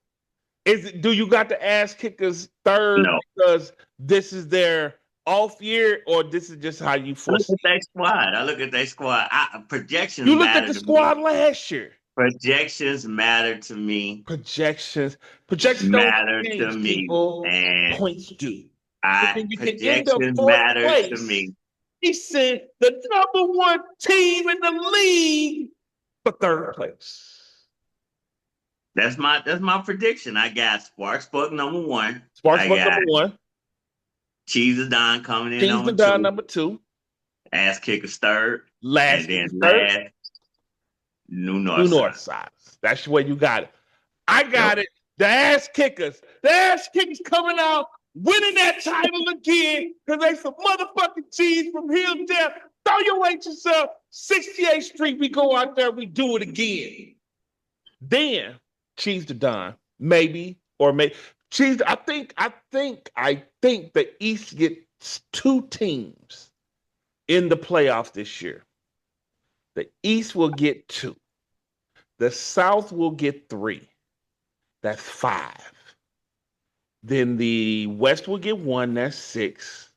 Do you got the ass kickers third no. because this is their off year, or this is just how you I look foresee at it? that squad. I look at that squad. Projections You looked at matter the to me. squad last year. Projections matter to me. Projections. Projections don't Matter to change, me. people. And Points do. I When you can end up projections fourth matter to place, me. he said the number one team in the league for third place. That's my prediction. I got Sparks Buck number one. Sparks I Buck number got one. Cheese of Don coming in Kings number and Don two. number two. Ass Kickers third. And Last then kickers third. last, New New North North Side. Sides. That's the way you got it. I Yep. got it. The ass kickers. The ass kickers coming out, winning that title again because they some motherfucking cheese from Hillsdale. Throw your weight yourself. 68th Street, we go out there, we do it again. Then cheese to Don, maybe or maybe cheese. I think the East gets two teams in the playoffs this year. The East will get two. The South will get three. That's five. Then the West will get one. That's six.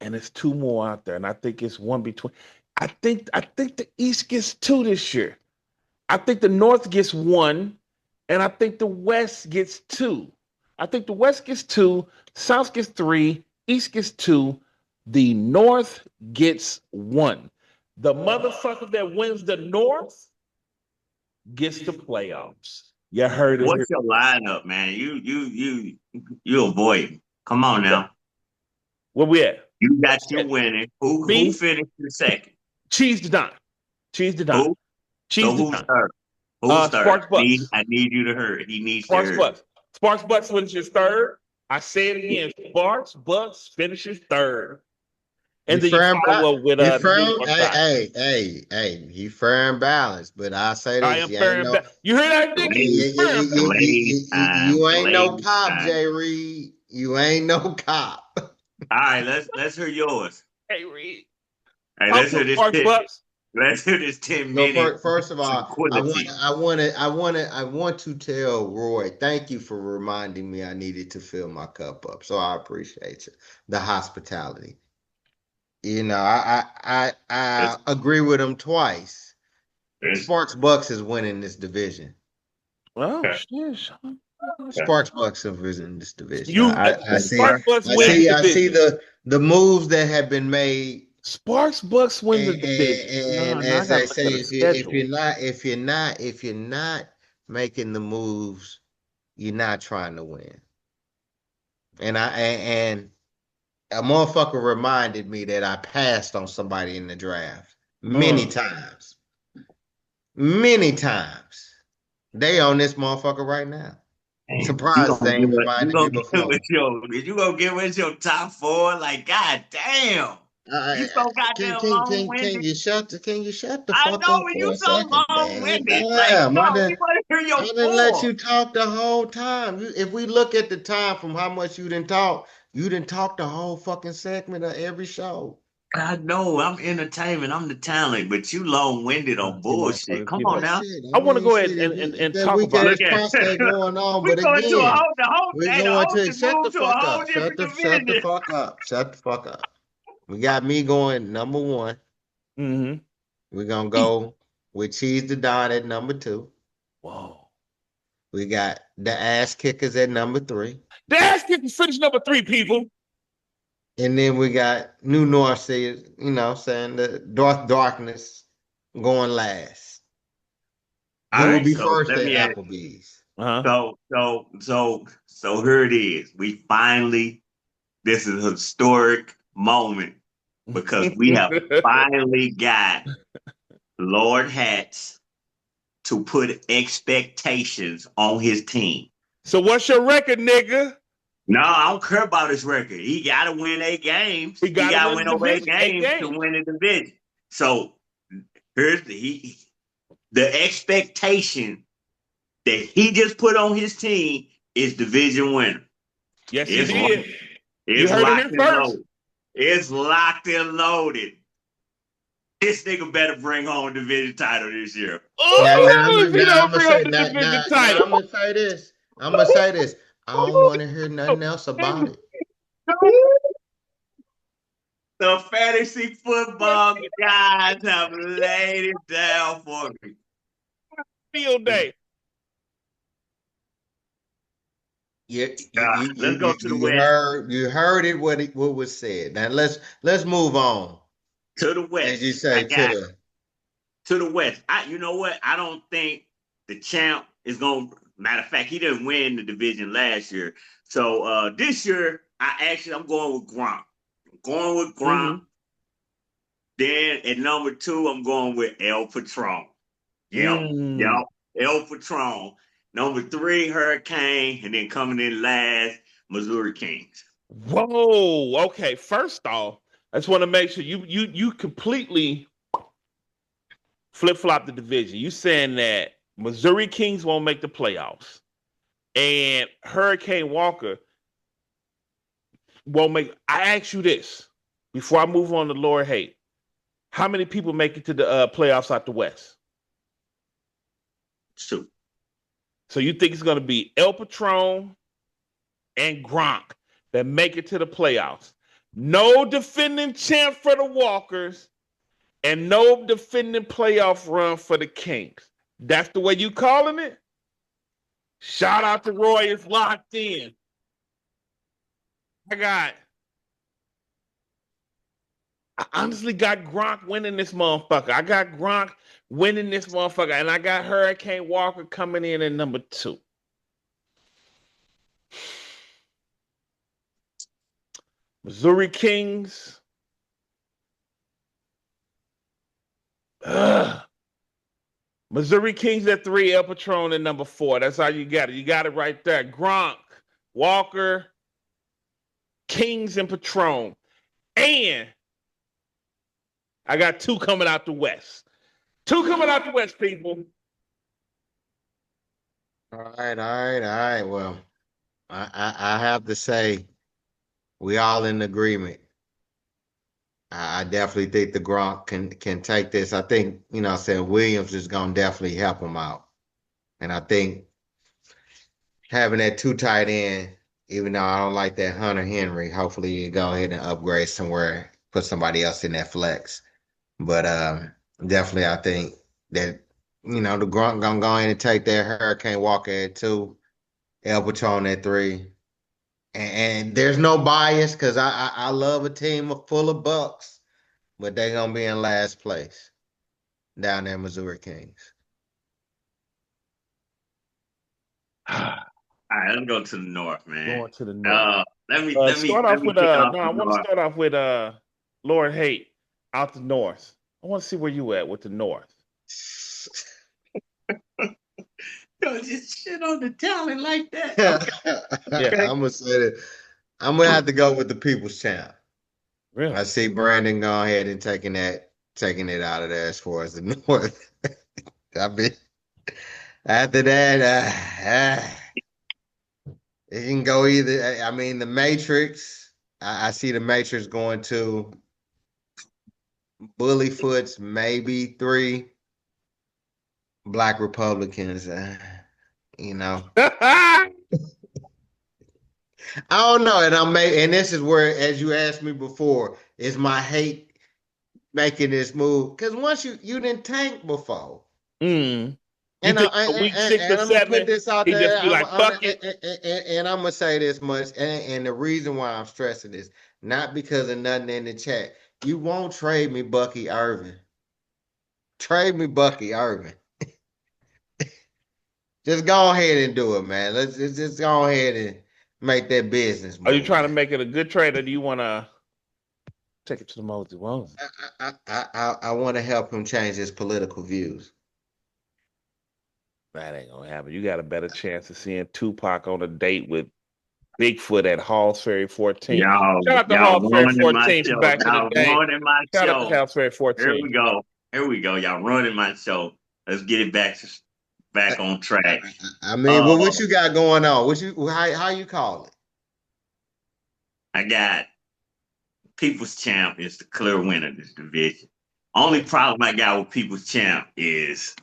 And it's two more out there. And I think it's one between. I think the East gets two this year. I think the North gets one, and I think the West gets two. I think the West gets two, South gets three, East gets two, the North gets one. The motherfucker that wins the North gets the playoffs. You heard it here. What's your lineup, man? You avoid. Come on now. Where we at? You got you winning. Who Me, finished in second? cheese to Don. Cheese to Don. Who? Cheese So to who's Don. third? Who's third? Sparks Bucks. I need you to hurry. He needs to Sparks hurry. Bucks. Sparks Bucks finishes third. I say it again. Sparks Bucks finishes third. He And then you firm follow up with he New firm York hey, side. hey, hey, hey, he firm balance. But I say I this, am fair and back. You heard that, Dickie? Ladies, Fair and back. time. you ain't no Ladies cop, time. Jay Reed. You ain't no cop. All right, let's hear yours. Hey, Reed. Hey, let's Also, hear this Sparks 10. Bucks. Let's hear this 10 So minute first of all, tranquility. I want to tell Roy, thank you for reminding me I needed to fill my cup up. So I appreciate you. The hospitality. I It's, agree with him twice. it's, Sparks Bucks is winning this division. Oh shit, Sean. Sparks Bucks is in this division. You I see, Sparks Bucks I win the see, I see division. the moves that have been made. Sparks Bucks win the And, division. No, and no, I as gotta they look at say, a schedule. if you're not making the moves, you're not trying to win. And a motherfucker reminded me that I passed on somebody in the draft many Mm. times, many times. They on this motherfucker right now. damn, Surprised they ain't you reminded me gonna get with before. you gonna get with your top four? Like, god damn. You so goddamn long winded. Can you shut the I fuck know up when for you a so second? long Man, winded. Like, damn, no, we want to hear I your didn't let four. you talk the whole time. If we look at the time from how much you didn't talk the whole fucking segment of every show. I know I'm entertainment, I'm the talent, but you long winded on You bullshit. motherfuckers Come give on up. Well, now. shit. I I want to mean, go ahead shit. If and that talk weak about. ass Look at prostate going on, we but going to a again, whole we're the going host to has shut the moved to a fuck whole up. different Shut the division. fuck up. Shut the fuck up. We got me going number one. Mm-hmm. We're gonna go with Cheese the Don at number two. Whoa. We got the ass kickers at number three. The ass kicking finish number three, people. And then we got New North Seas, saying the Darkness going last. All Who will right, be so first let at me ask. Applebee's? Uh-huh. So here it is. We finally, this is a historic moment because we have finally got Lord Hats to put expectations on his team. So what's your record, nigga? No, I don't care about his record. He got to win 8 games. He He got to got to win win the over eight division. Eight games to games. win the division. So here's the expectation that he just put on his team is division winner. Yes, he It's did. You it's heard it locked here and first. loaded. It's locked and loaded. This nigga better bring home division title this year. Oh, if he don't I'm gonna bring up say the division now title. I'm gonna say this. I'm gonna say this. I don't want to hear nothing else about it. The fantasy football guys have laid it down for me. Field day. Let's go to the West. You heard it what was said. Now let's move on. To the As you West. I say to got the to the West. You know what? I don't think the champ is going to, matter of fact, he didn't win the division last year. So this year, I'm going with Gronk. I'm going with Gronk. Mm-hmm. Then at number two, I'm going with El Patron. Yep, Mm. yep. El Patron. Number three, Hurricane, and then coming in last, Missouri Kings. Whoa. Okay. First off, I just want to make sure you completely flip flop the division. You saying that Missouri Kings won't make the playoffs, and Hurricane Walker won't make. I ask you this before I move on to Lord Hate. How many people make it to the playoffs out the West? Two. So you think it's going to be El Patron and Gronk that make it to the playoffs? No defending champ for the Walkers and no defending playoff run for the Kings. That's the way you calling it? Shout out to Roy, it's locked in. I honestly got Gronk winning this motherfucker. I got Gronk winning this motherfucker, and I got Hurricane Walker coming in at number two. Missouri Kings. Ugh. Missouri Kings at three, El Patron at number four. That's how you got it. You got it right there. Gronk, Walker, Kings, and Patron. And I got two coming out the West. Two coming out the West, people. all right. Well, I have to say we all in agreement. I definitely think the Gronk can take this. I think, saying Williams is gonna definitely help him out. And I think having that two tight end, even though I don't like that Hunter Henry, hopefully you go ahead and upgrade somewhere put somebody else in that flex. But definitely, I think that the Grunt gonna go in and take that Hurricane Walker at 2, El Patron at 3, and there's no bias because I love a team full of Bucks, but they're gonna be in last place down there, Missouri Kings. All right, let's go to the north, man. Going to the north. Let me let me Start let off me with kick off no, I the want to north. start off with Lord Hate out the north. I want to see where you at with the north. Yo, just shit on the talent like that. Okay. Yeah, I'm gonna say that I'm gonna have to go with the People's Champ. I really. see Brandon go ahead and taking it out of there as far as the North. I mean, after that, it can go either. I mean, the Matrix. I see the Matrix going to Bullyfoots, maybe 3 Black Republicans. You know, I don't know, and this is where, as you asked me before, is my hate making this move? Because once you didn't tank before. mm. You And, think a week 6 or I'm gonna put 7, this out he just there. be like, fuck it. And I'm gonna say this much, and the reason why I'm stressing this, not because of nothing in the chat. You won't trade me, Bucky Irvin. Trade me, Bucky Irvin. Just go ahead and do it, man. Let's just go ahead and make that business Are you move, trying to man. make it a good trade, or do you want to take it to the Moses? I want to help him change his political views. That ain't gonna happen. You got a better chance of seeing Tupac on a date with Bigfoot at Halls Ferry 14. Shout out to Y'all Halls Ferry ruining my 14 from show. back in the Y'all day. ruining my Shout out to show. Halls Ferry Here 14. we go. Here we go. Y'all ruining my show. Let's get it back on track. I mean, Uh, what you got going on? How you call it? I got People's Champ is the clear winner of this division. Only problem I got with People's Champ is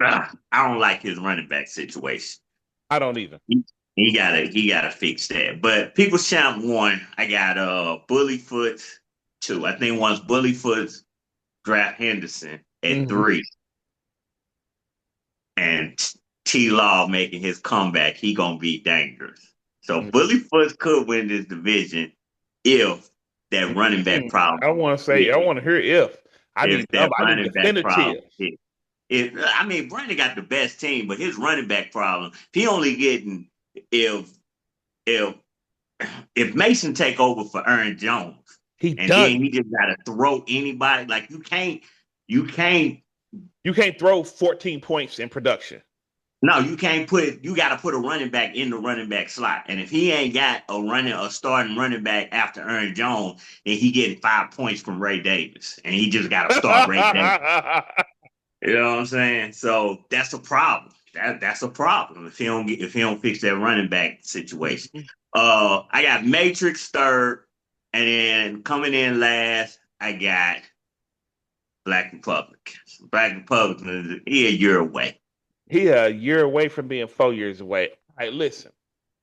I don't like his running back situation. I don't either. He gotta fix that. But People's Champ 1, I got Bullyfoot 2. I think once Bullyfoot draft Henderson at Mm-hmm. 3 and T Law making his comeback, he gonna be dangerous. So Bullyfoot could win this division if that running back problem I don't want to say. I is. want to hear if. I If need that I need running back definitive. problem is. I mean, Brandon got the best team, but his running back problem, he only getting if if if Mason take over for Aaron Jones, He and then done. he just gotta throw anybody. Like you can't. You can't throw 14 points in production. No, you can't put. You got to put a running back in the running back slot, and if he ain't got a starting running back after Aaron Jones, then he getting 5 points from Ray Davis, and he just got to start Ray Davis. You know what I'm saying? So that's a problem. That's a problem if he don't fix that running back situation. I got Matrix third, and then coming in last, I got Black Republicans. Black Republicans, he a year away. He a year away from being 4 years away. All right, listen.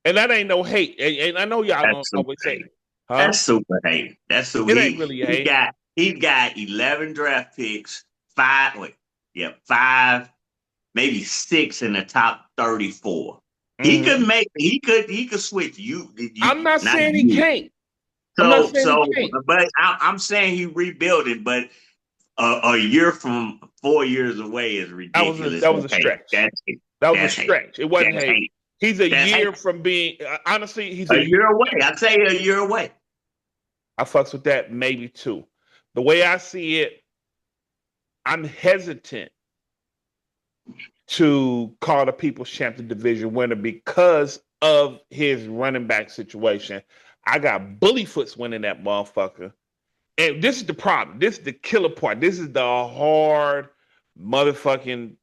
And that ain't no hate. And I know y'all gonna That's super always hate. say, huh? That's super hate. That's so It ain't really hate. he's got 11 draft picks, five, maybe 6 in the top 34. Mm-hmm. He could switch I'm not not saying he you. can't. I'm not saying he can't. But I'm saying he rebuilding, but a year from 4 years away is ridiculous. That was a stretch. That was a That's hate. stretch. It wasn't That's hate. hate. He's a That's year hate. from being honestly, he's A a year. year away. I'd say a year away. I fucks with that maybe 2. The way I see it, I'm hesitant to call the People's Champion Division winner because of his running back situation. I got Bullyfoots winning that motherfucker. And this is the problem. This is the killer part. This is the hard motherfucking.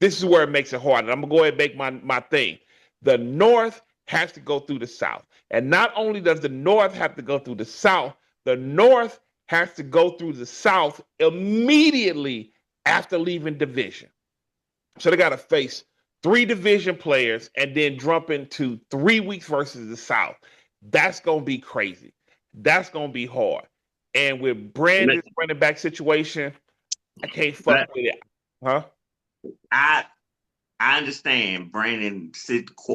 This is where it makes it hard. And I'm gonna go ahead and make my thing. The North has to go through the South. And not only does the North have to go through the South, the North has to go through the South immediately after leaving division. So they got to face 3 division players and then jump into 3 weeks versus the South. That's gonna be crazy. That's gonna be hard. And with Brandon's running back situation, I can't fuck with it. Huh? I I understand Brandon's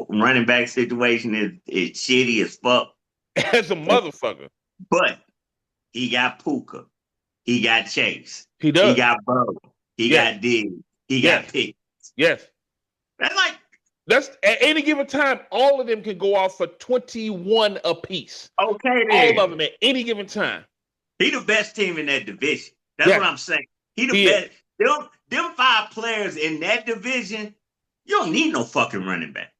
running back situation is shitty as fuck, As a motherfucker. but he got Puka, he got Chase, He he does. got Burrow, he Yes. got Diggs, he got Yes. Pitt. Yes. That's like That's at any given time, all of them can go off for 21 apiece. okay All of then. them at any given time. He the best team in that division. That's what Yes. I'm saying. He the He is. best. Them 5 players in that division, you don't need no fucking running back.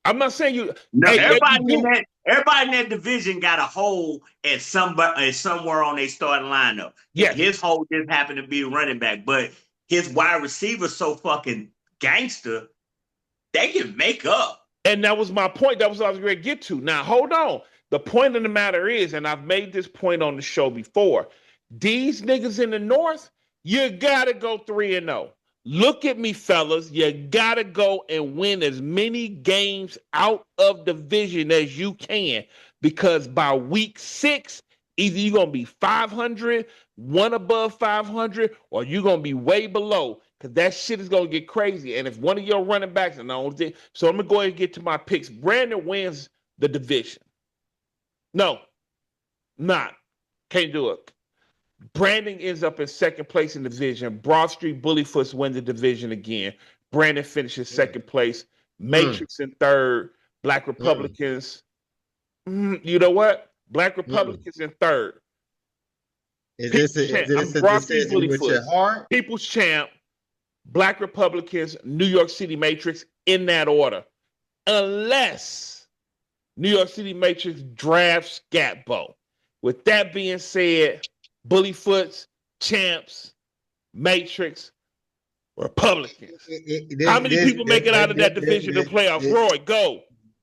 I'm not saying you. No, Hey, yeah, everybody you in do. that division got a hole at somewhere on their starting lineup. Yes. His hole just happened to be running back, but his wide receiver so fucking gangster, they can make up. And that was my point. That was what I was going to get to. Now, hold on. The point of the matter is, and I've made this point on the show before, these niggas in the North, you got to go 3-0. Look at me, fellas. You got to go and win as many games out of division as you can, because by week 6, either you're going to be 500, one above 500, or you're going to be way below, because that shit is going to get crazy. And if one of your running backs, and I don't think, so I'm going to go ahead and get to my picks. Brandon wins the division. No, not. Can't do it. Brandon ends up in second place in the division. Broad Street Bullyfoots win the division again. Brandon finishes second place. Matrix in third. Black Republicans. You know what? Black Republicans in third. Is this a Broad Street decision with your Bullyfoots. heart? People's Champ. Black Republicans. New York City Matrix in that order. Unless New York City Matrix drafts Scatbo. With that being said, Bullyfoots, Champs, Matrix, Republicans. How many people make it out of that division to playoffs? Roy, go.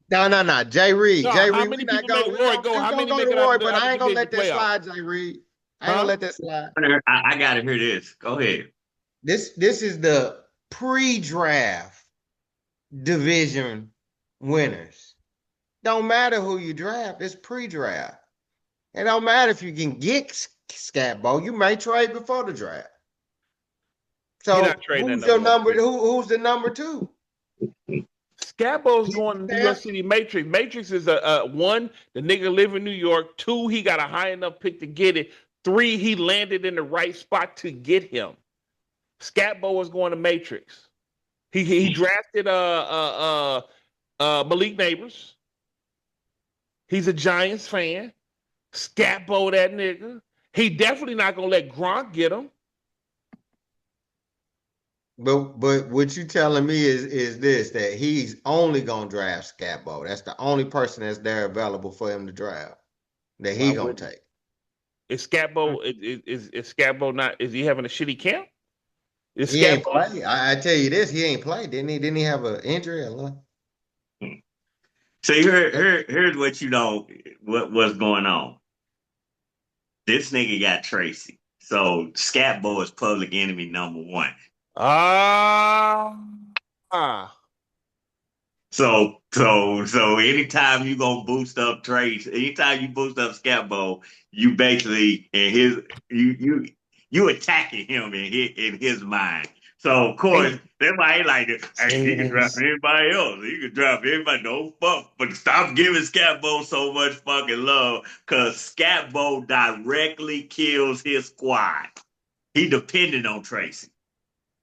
No. Jay Reed. No, Jay how Reed. many We not people make going. Roy go? How many Go make to it out Roy, of the, but out of I the ain't gonna division let that playoffs? slide, Jay Reed. I ain't gonna let that slide. I gotta hear this. Go ahead. This is the pre-draft division winners. Don't matter who you draft. It's pre-draft. It don't matter if you can get Scatbo. You may trade before the draft. So who's your number? Who's the number 2? Scatbo's going to New York City Matrix. Matrix is a 1, the nigga live in New York. 2, he got a high enough pick to get it. 3, he landed in the right spot to get him. Scatbo is going to Matrix. He drafted Malik Neighbors. He's a Giants fan. Scatbo that nigga. He definitely not gonna let Gronk get him. But what you telling me is this, that he's only gonna draft Scatbo. That's the only person that's there available for him to draft that he gonna take. Is Scatbo is Scatbo not? Is he having a shitty camp? He ain't play. I tell you this, he ain't played. Didn't he have an injury or what? See, here's what you know what's going on. This nigga got Tracy. So Scatbo is public enemy number 1. So anytime you gonna boost up Trace, anytime you boost up Scatbo, you basically you attacking him in his mind. So of course, that's why he like it. Hey, he can drop anybody else. He can drop everybody. No fuck. But stop giving Scatbo so much fucking love, because Scatbo directly kills his squad. He depended on Tracy.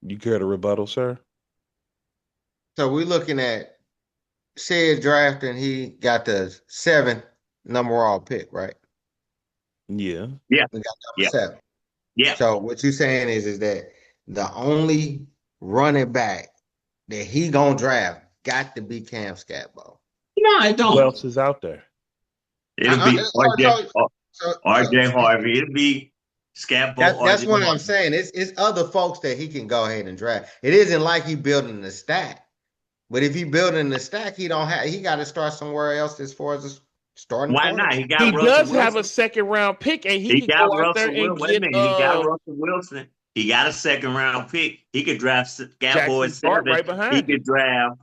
You care to rebuttal, sir? So we're looking at said draft, and he got the 7th number all pick, right? Yeah. Yeah. We got number 7. Yeah. So what you're saying is that the only running back that he gonna draft got to be Cam Scatbo. No, I don't. Who else is out there? It'll be RJ Harvey. It'll be Scatbo. That's what I'm saying. It's other folks that he can go ahead and draft. It isn't like he building the stack. But if he building the stack, he got to start somewhere else as far as starting. Why not? He does have a second round pick, and he can go out there and get. He got Russell Wilson. He got a second round pick. He could draft Scatbo at 7. Right behind. He could draft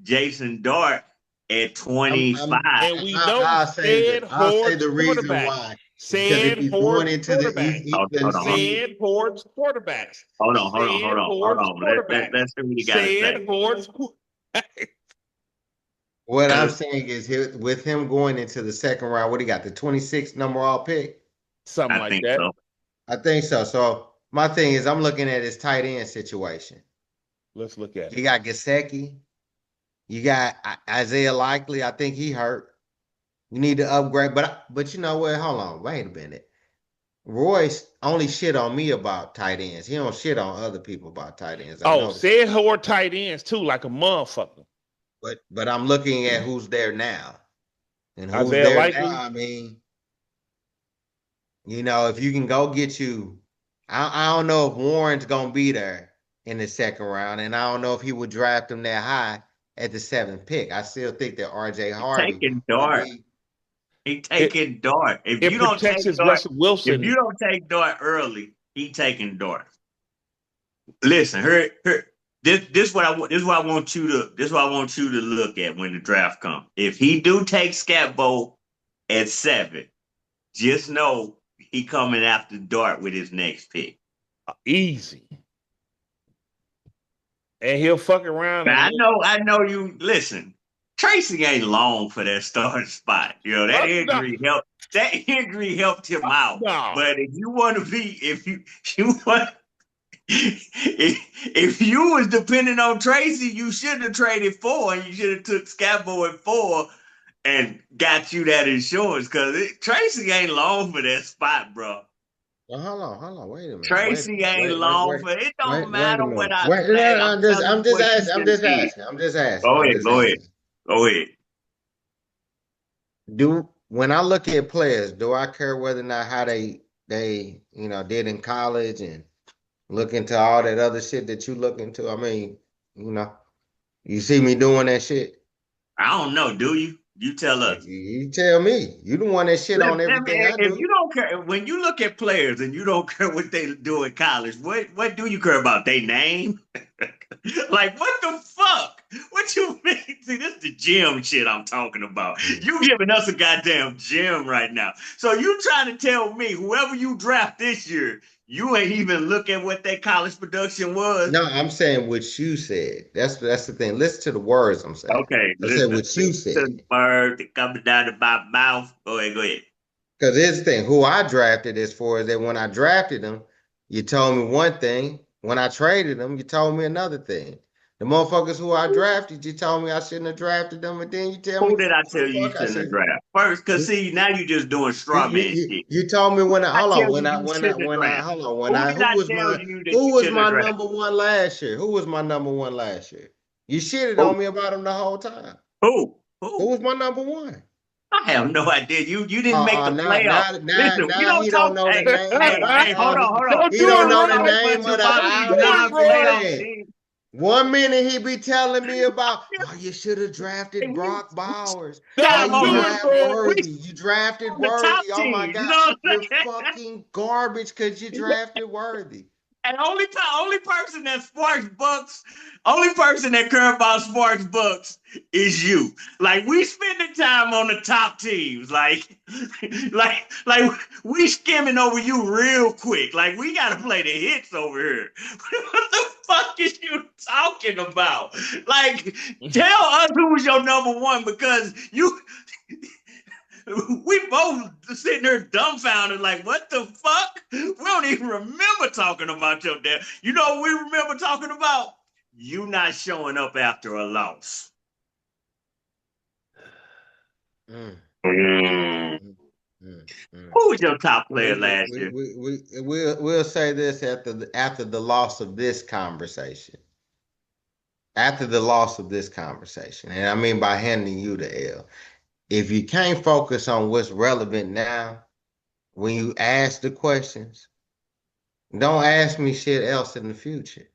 Jason Dart at I'm 25. And we know I'll say the reason quarterbacks. why is because if Said he's going hordes into the quarterbacks. Hold on, Said hordes quarterbacks. hold on, hold on, hold Said on, hold hordes on. quarterbacks. Let's see what you got to say. Said hordes quarterbacks. what I'm saying is with him going into the second round, what he got, the 26th number all pick? Something I like think that. so. I think so. So my thing is I'm looking at his tight end situation. Let's look at You it. got Gesicki, you got Isaiah Likely. I think he hurt. You need to upgrade, but you know what? Hold on, wait a minute. Royce only shit on me about tight ends. He don't shit on other people about tight ends. I Oh, noticed. said horde tight ends too, like a motherfucker. But I'm looking at who's there now. And who's Isaiah there now, Likely. I mean, if you can go get you, I don't know if Warren's gonna be there in the second round, and I don't know if he would draft him that high at the seventh pick. I still think that RJ He Harvey taking will Dart. be. He It taking Dart. If it you don't protects take his Dart, Russell if you Wilson. don't take Dart early, he taking Dart. Listen, her this what I want. This is what I want you to. This is what I want you to look at when the draft comes. If he do take Scatbo at 7, just know he coming after Dart with his next pick. Easy. And he'll fuck around Now, and I know you. Listen, Tracy ain't long for that starting spot. That no, injury helped. That injury helped him out. no. But if you want to be, you want, if you was depending on Tracy, you should have traded 4, and you should have took Scabo at 4 and got you that insurance because Tracy ain't long for that spot, bro. Well, hold on, wait a minute, Tracy ain't long for it. Don't wait a matter what minute, I wait. say. No, I'm telling you I'm just what you asking, should have did. Go I'm ahead, just go ahead, asking. go ahead. When I look at players, do I care whether or not how they did in college and look into all that other shit that you look into? I mean, you know, you see me doing that shit. I don't know. Do you? You tell us. You tell me. You the one that shit on everything I If you do. don't care, when you look at players and you don't care what they do in college, what do you care about? They name? Like, what the fuck? What you mean? See, this is the gym shit I'm talking about. You giving us a goddamn gym right now. So you trying to tell me whoever you draft this year, you ain't even look at what their college production was? No, I'm saying what you said. That's the thing. Listen to the words I'm saying. Okay, I said listen. what you Listen to the said. bird coming down to my mouth. Go ahead, go ahead. Because here's the thing, who I drafted as far as that when I drafted him, you told me one thing. When I traded him, you told me another thing. The motherfuckers who I drafted, you told me I shouldn't have drafted them, and then you tell Who me did I who tell the you you fuck I shouldn't have should. drafted? First, because You, see, now you just doing you, straw man you, shit. you told me when I I hold tell on you you shouldn't have when I drafted? hold on Who did I tell you that who you was shouldn't have my drafted? number one last year? Who was my number one last year? You shitted Who? on me about him the whole time. Who? Who Who? was my number one? I have no idea. You didn't make the playoff. Listen, we Now don't he talk. don't know the Hey, name of hey, the hey, hold on, hold on. Don't he do We don't it, don't know the talk Roy. much name of the about Don't these do it, Roy. non-playoff offense. teams. 1 minute he be telling me about, oh, you should have drafted Brock We Bowers. got Oh, them Don't you on do the it, draft Roy. we Worthy. You drafted on the top Worthy. Oh my teams. You God. know what I'm You're saying? fucking garbage because you drafted Worthy. And only person that sparks bucks, only person that care about sparks bucks is you. Like we spending time on the top teams, like we skimming over you real quick. Like we gotta play the hits over here. What the fuck is you talking about? Like tell us who was your number one because you we both sitting there dumbfounded, like, what the fuck? We don't even remember talking about your dad. You know what we remember talking about? You not showing up after a loss. Mm, Mm. mm, mm, mm. Who was your top player last year? We'll say this after the loss of this conversation. After the loss of this conversation, and I mean by handing you the L. If you can't focus on what's relevant now, when you ask the questions, don't ask me shit else in the future.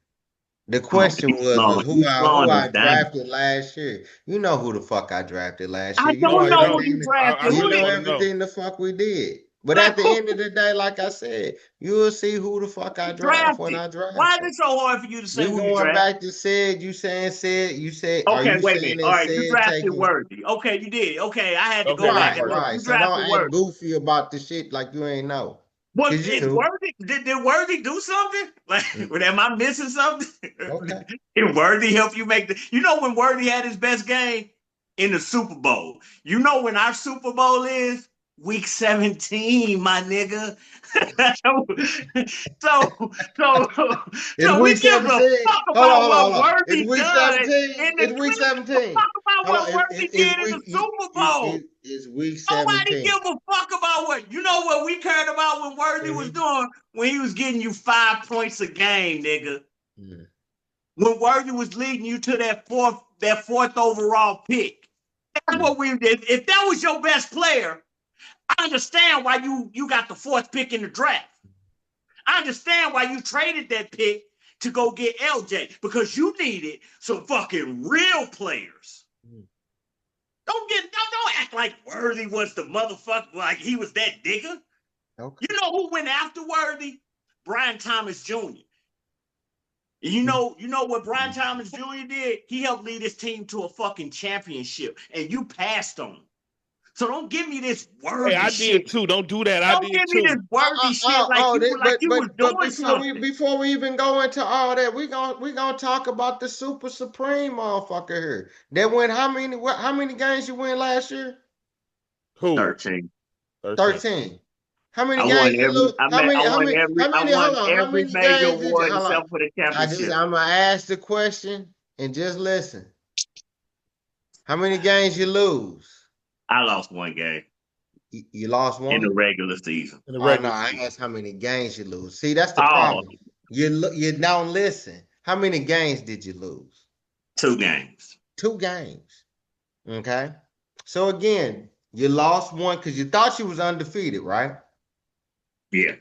The Come on, question was you who slowing us I down. drafted last year. You know who the fuck I drafted last I year. You No, don't know I know who don't. you everything. I drafted. You really Who know did want to know. everything the fuck we did. But Like at the end of the day, like I said, you'll see who the fuck I draft when drafted. I Why draft is them. it so hard for you to say We who you going draft? back to said, you saying said, you said, are Okay, you wait a saying minute. All that right, you said drafted taking Worthy. Okay, you did. Okay, I had to go Okay, back right, and look. okay. right. You So don't drafted act Worthy. goofy about the shit like you ain't know. What Cause you is knew. Worthy? Did Worthy do something? Like, Mm, am I missing something? okay. Did Worthy help you make the? You know when Worthy had his best game in the Super Bowl. You know when our Super Bowl is week 17, my nigga. so so It's so week we give a 17. fuck Hold on, about hold on, what hold on. It's Worthy week done 17. in the. It's We week don't give a 17. fuck about Hold on. what Worthy It's did in week the Super Bowl. it's week Nobody 17. give a fuck about what you know what we cared about when Worthy was Mhm. doing when he was getting you 5 points a game, nigga. Mhm. When Worthy was leading you to that fourth overall pick. That's Mhm. what we did. If that was your best player, I understand why you got the fourth pick in the draft. I understand why you traded that pick to go get LJ because you needed some fucking real players. Mhm. Don't act like Worthy was the motherfucker like he was that digger. You Okay. know who went after Worthy? Brian Thomas Jr. You know what Brian Thomas Jr. did? He helped lead his team to a fucking championship, and you passed on him. So don't give me this Hey, worthy I shit. did too. Don't do that. I Don't did give me this too. worthy shit like you were like you was But doing something. before we even go into all that, we gonna talk about the Super Supreme motherfucker here. That went how many games you win last year? Who? 13. 13. 13. How many I games won you lose? I won Hold on, how every many major games did you award hold on? except for the championship. I'm gonna ask the question and just listen. How many games you lose? I lost one game You lost in the one? regular season. In the Oh no, regular I season. asked how many games you lose. See, that's the Oh, problem. You don't listen. How many games did you lose? 2 games. Two games. Okay. So again, you lost one because you thought you was undefeated, right? Yeah.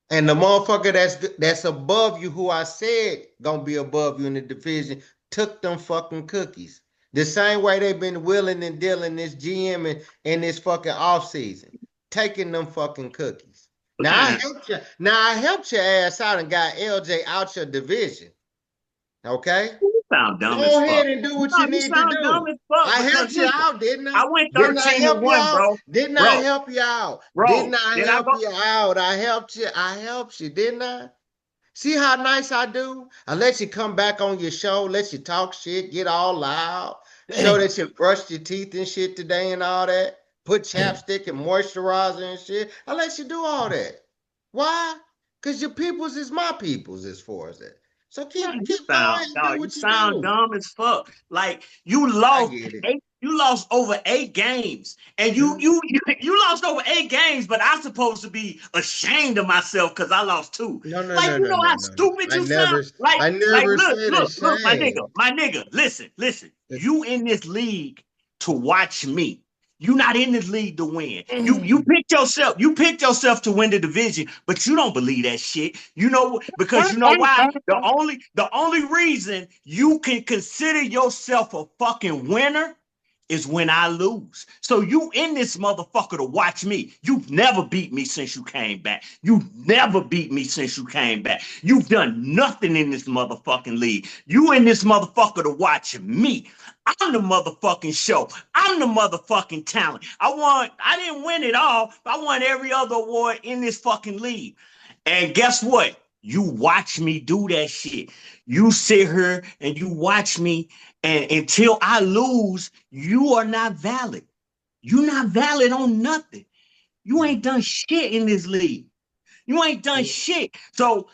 And the motherfucker that's above you, who I said gonna be above you in the division, took them fucking cookies. The same way they've been willing and dealing this GM in this fucking offseason, taking them fucking cookies. What Now I kind of helped you. Now I helped your ass out and got LJ out your division. Okay? you sound dumb as Go fuck. ahead and do what No, you you need to sound dumb do. as fuck I because helped you listen, out, didn't I? I went Didn't I 13 and help you 1, out? bro. Didn't I Bro, help you out? Didn't bro. I Did I help go? you out? I helped you. I helped you, didn't I? See how nice I do? I let you come back on your show, let you talk shit, get all loud, show Damn. that you brushed your teeth and shit today and all that, put Damn. chapstick and moisturizer and shit. I let you do all that. Why? Because your peoples is my peoples as far as that. So Man, keep going and do you what you sound do. dumb as fuck. Like you I lost get it. you lost over 8 games, and you Mhm. you you lost over 8 games. But I'm supposed to be ashamed of myself because I lost two. No, no, Like no, you no, know no, how no, no. stupid you sound. I Like never look said look look ashamed. my nigga. Listen. You in this league to watch me. You not in this league to win. You picked yourself to win the division, but you don't believe that shit. You know because you know why? The only reason you can consider yourself a fucking winner is when I lose. So you in this motherfucker to watch me. You've never beat me since you came back. You've never beat me since you came back. You've done nothing in this motherfucking league. You in this motherfucker to watch me. I'm the motherfucking show. I'm the motherfucking talent. I didn't win it all, but I won every other award in this fucking league. And guess what? You watch me do that shit. You sit here and you watch me, and until I lose, you are not valid. You're not valid on nothing. You ain't done shit in this league. You ain't done shit. So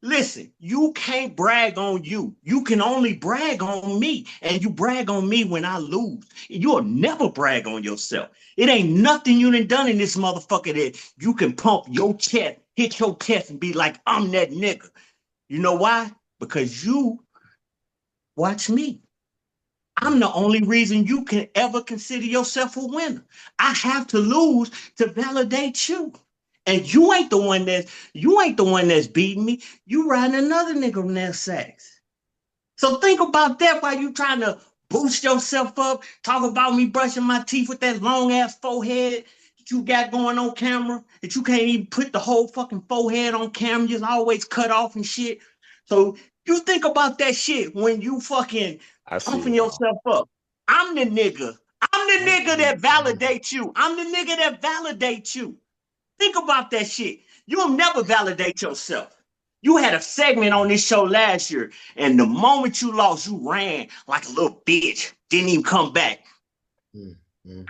listen, you can't brag on you. You can only brag on me. And you brag on me when I lose. You'll never brag on yourself. It ain't nothing you done in this motherfucker that you can pump your chest, hit your chest, and be like, I'm that nigga. You know why? Because you watch me. I'm the only reason you can ever consider yourself a winner. I have to lose to validate you. And you ain't the one that's beating me. You riding another nigga on that sex. So think about that while you trying to boost yourself up, talk about me brushing my teeth with that long ass forehead. shit you got going on camera that you can't even put the whole fucking forehead on camera, just always cut off and shit. So you think about that shit when you fucking I see pumping it all. yourself up. I'm the nigga. I'm the nigga that validates you. I'm the nigga that validates you. Think about that shit. You'll never validate yourself. You had a segment on this show last year, and the moment you lost, you ran like a little bitch. Didn't even come back.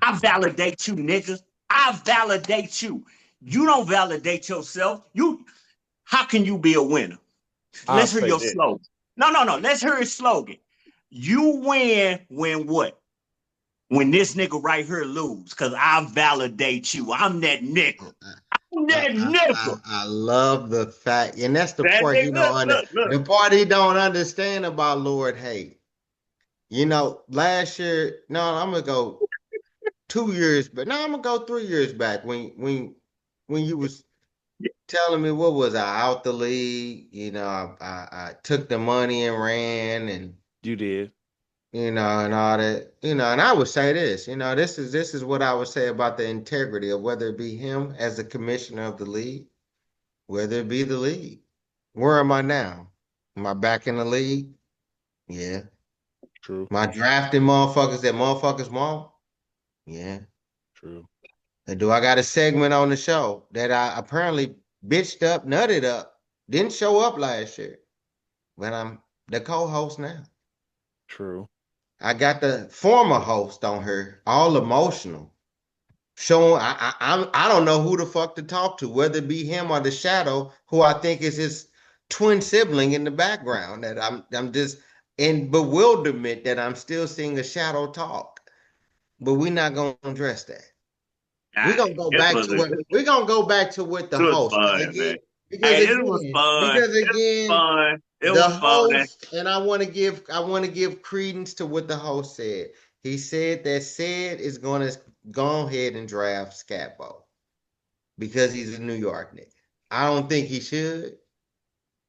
I validate you, nigga. I validate you. You don't validate yourself. How can you be a winner? I'll Let's hear say your this. slogan. No. Let's hear his slogan. You win when what? When this nigga right here lose, because I validate you. I'm that nigga. I'm that nigga. I love the fact, and that's the That part he nigga, don't look. the part he don't understand about Lord Hate. Last year, no, I'm gonna go 2 years, but no, I'm gonna go 3 years back when you was telling me what was I out the league. I took the money and ran and You did. and all that. And I would say this, this is what I would say about the integrity of whether it be him as the commissioner of the league, whether it be the league. Where am I now? Am I back in the league? Yeah. True. Am I drafting motherfuckers that motherfuckers want? Yeah. True. And do I got a segment on the show that I apparently bitched up, nutted up, didn't show up last year, but I'm the co-host now. True. I got the former host on here, all emotional, showing I don't know who the fuck to talk to, whether it be him or the shadow, who I think is his twin sibling in the background. That I'm just in bewilderment that I'm still seeing a shadow talk. But we're not gonna address that. We're gonna go It back was to what we're gonna go back to with the it was host. fun, man. Because Hey, it was again, fun. because It was again, fun. It the was fun. host, and I want to give credence to what the host said. He said that Sid is gonna go ahead and draft Scappo because he's a New York nigga. I don't think he should.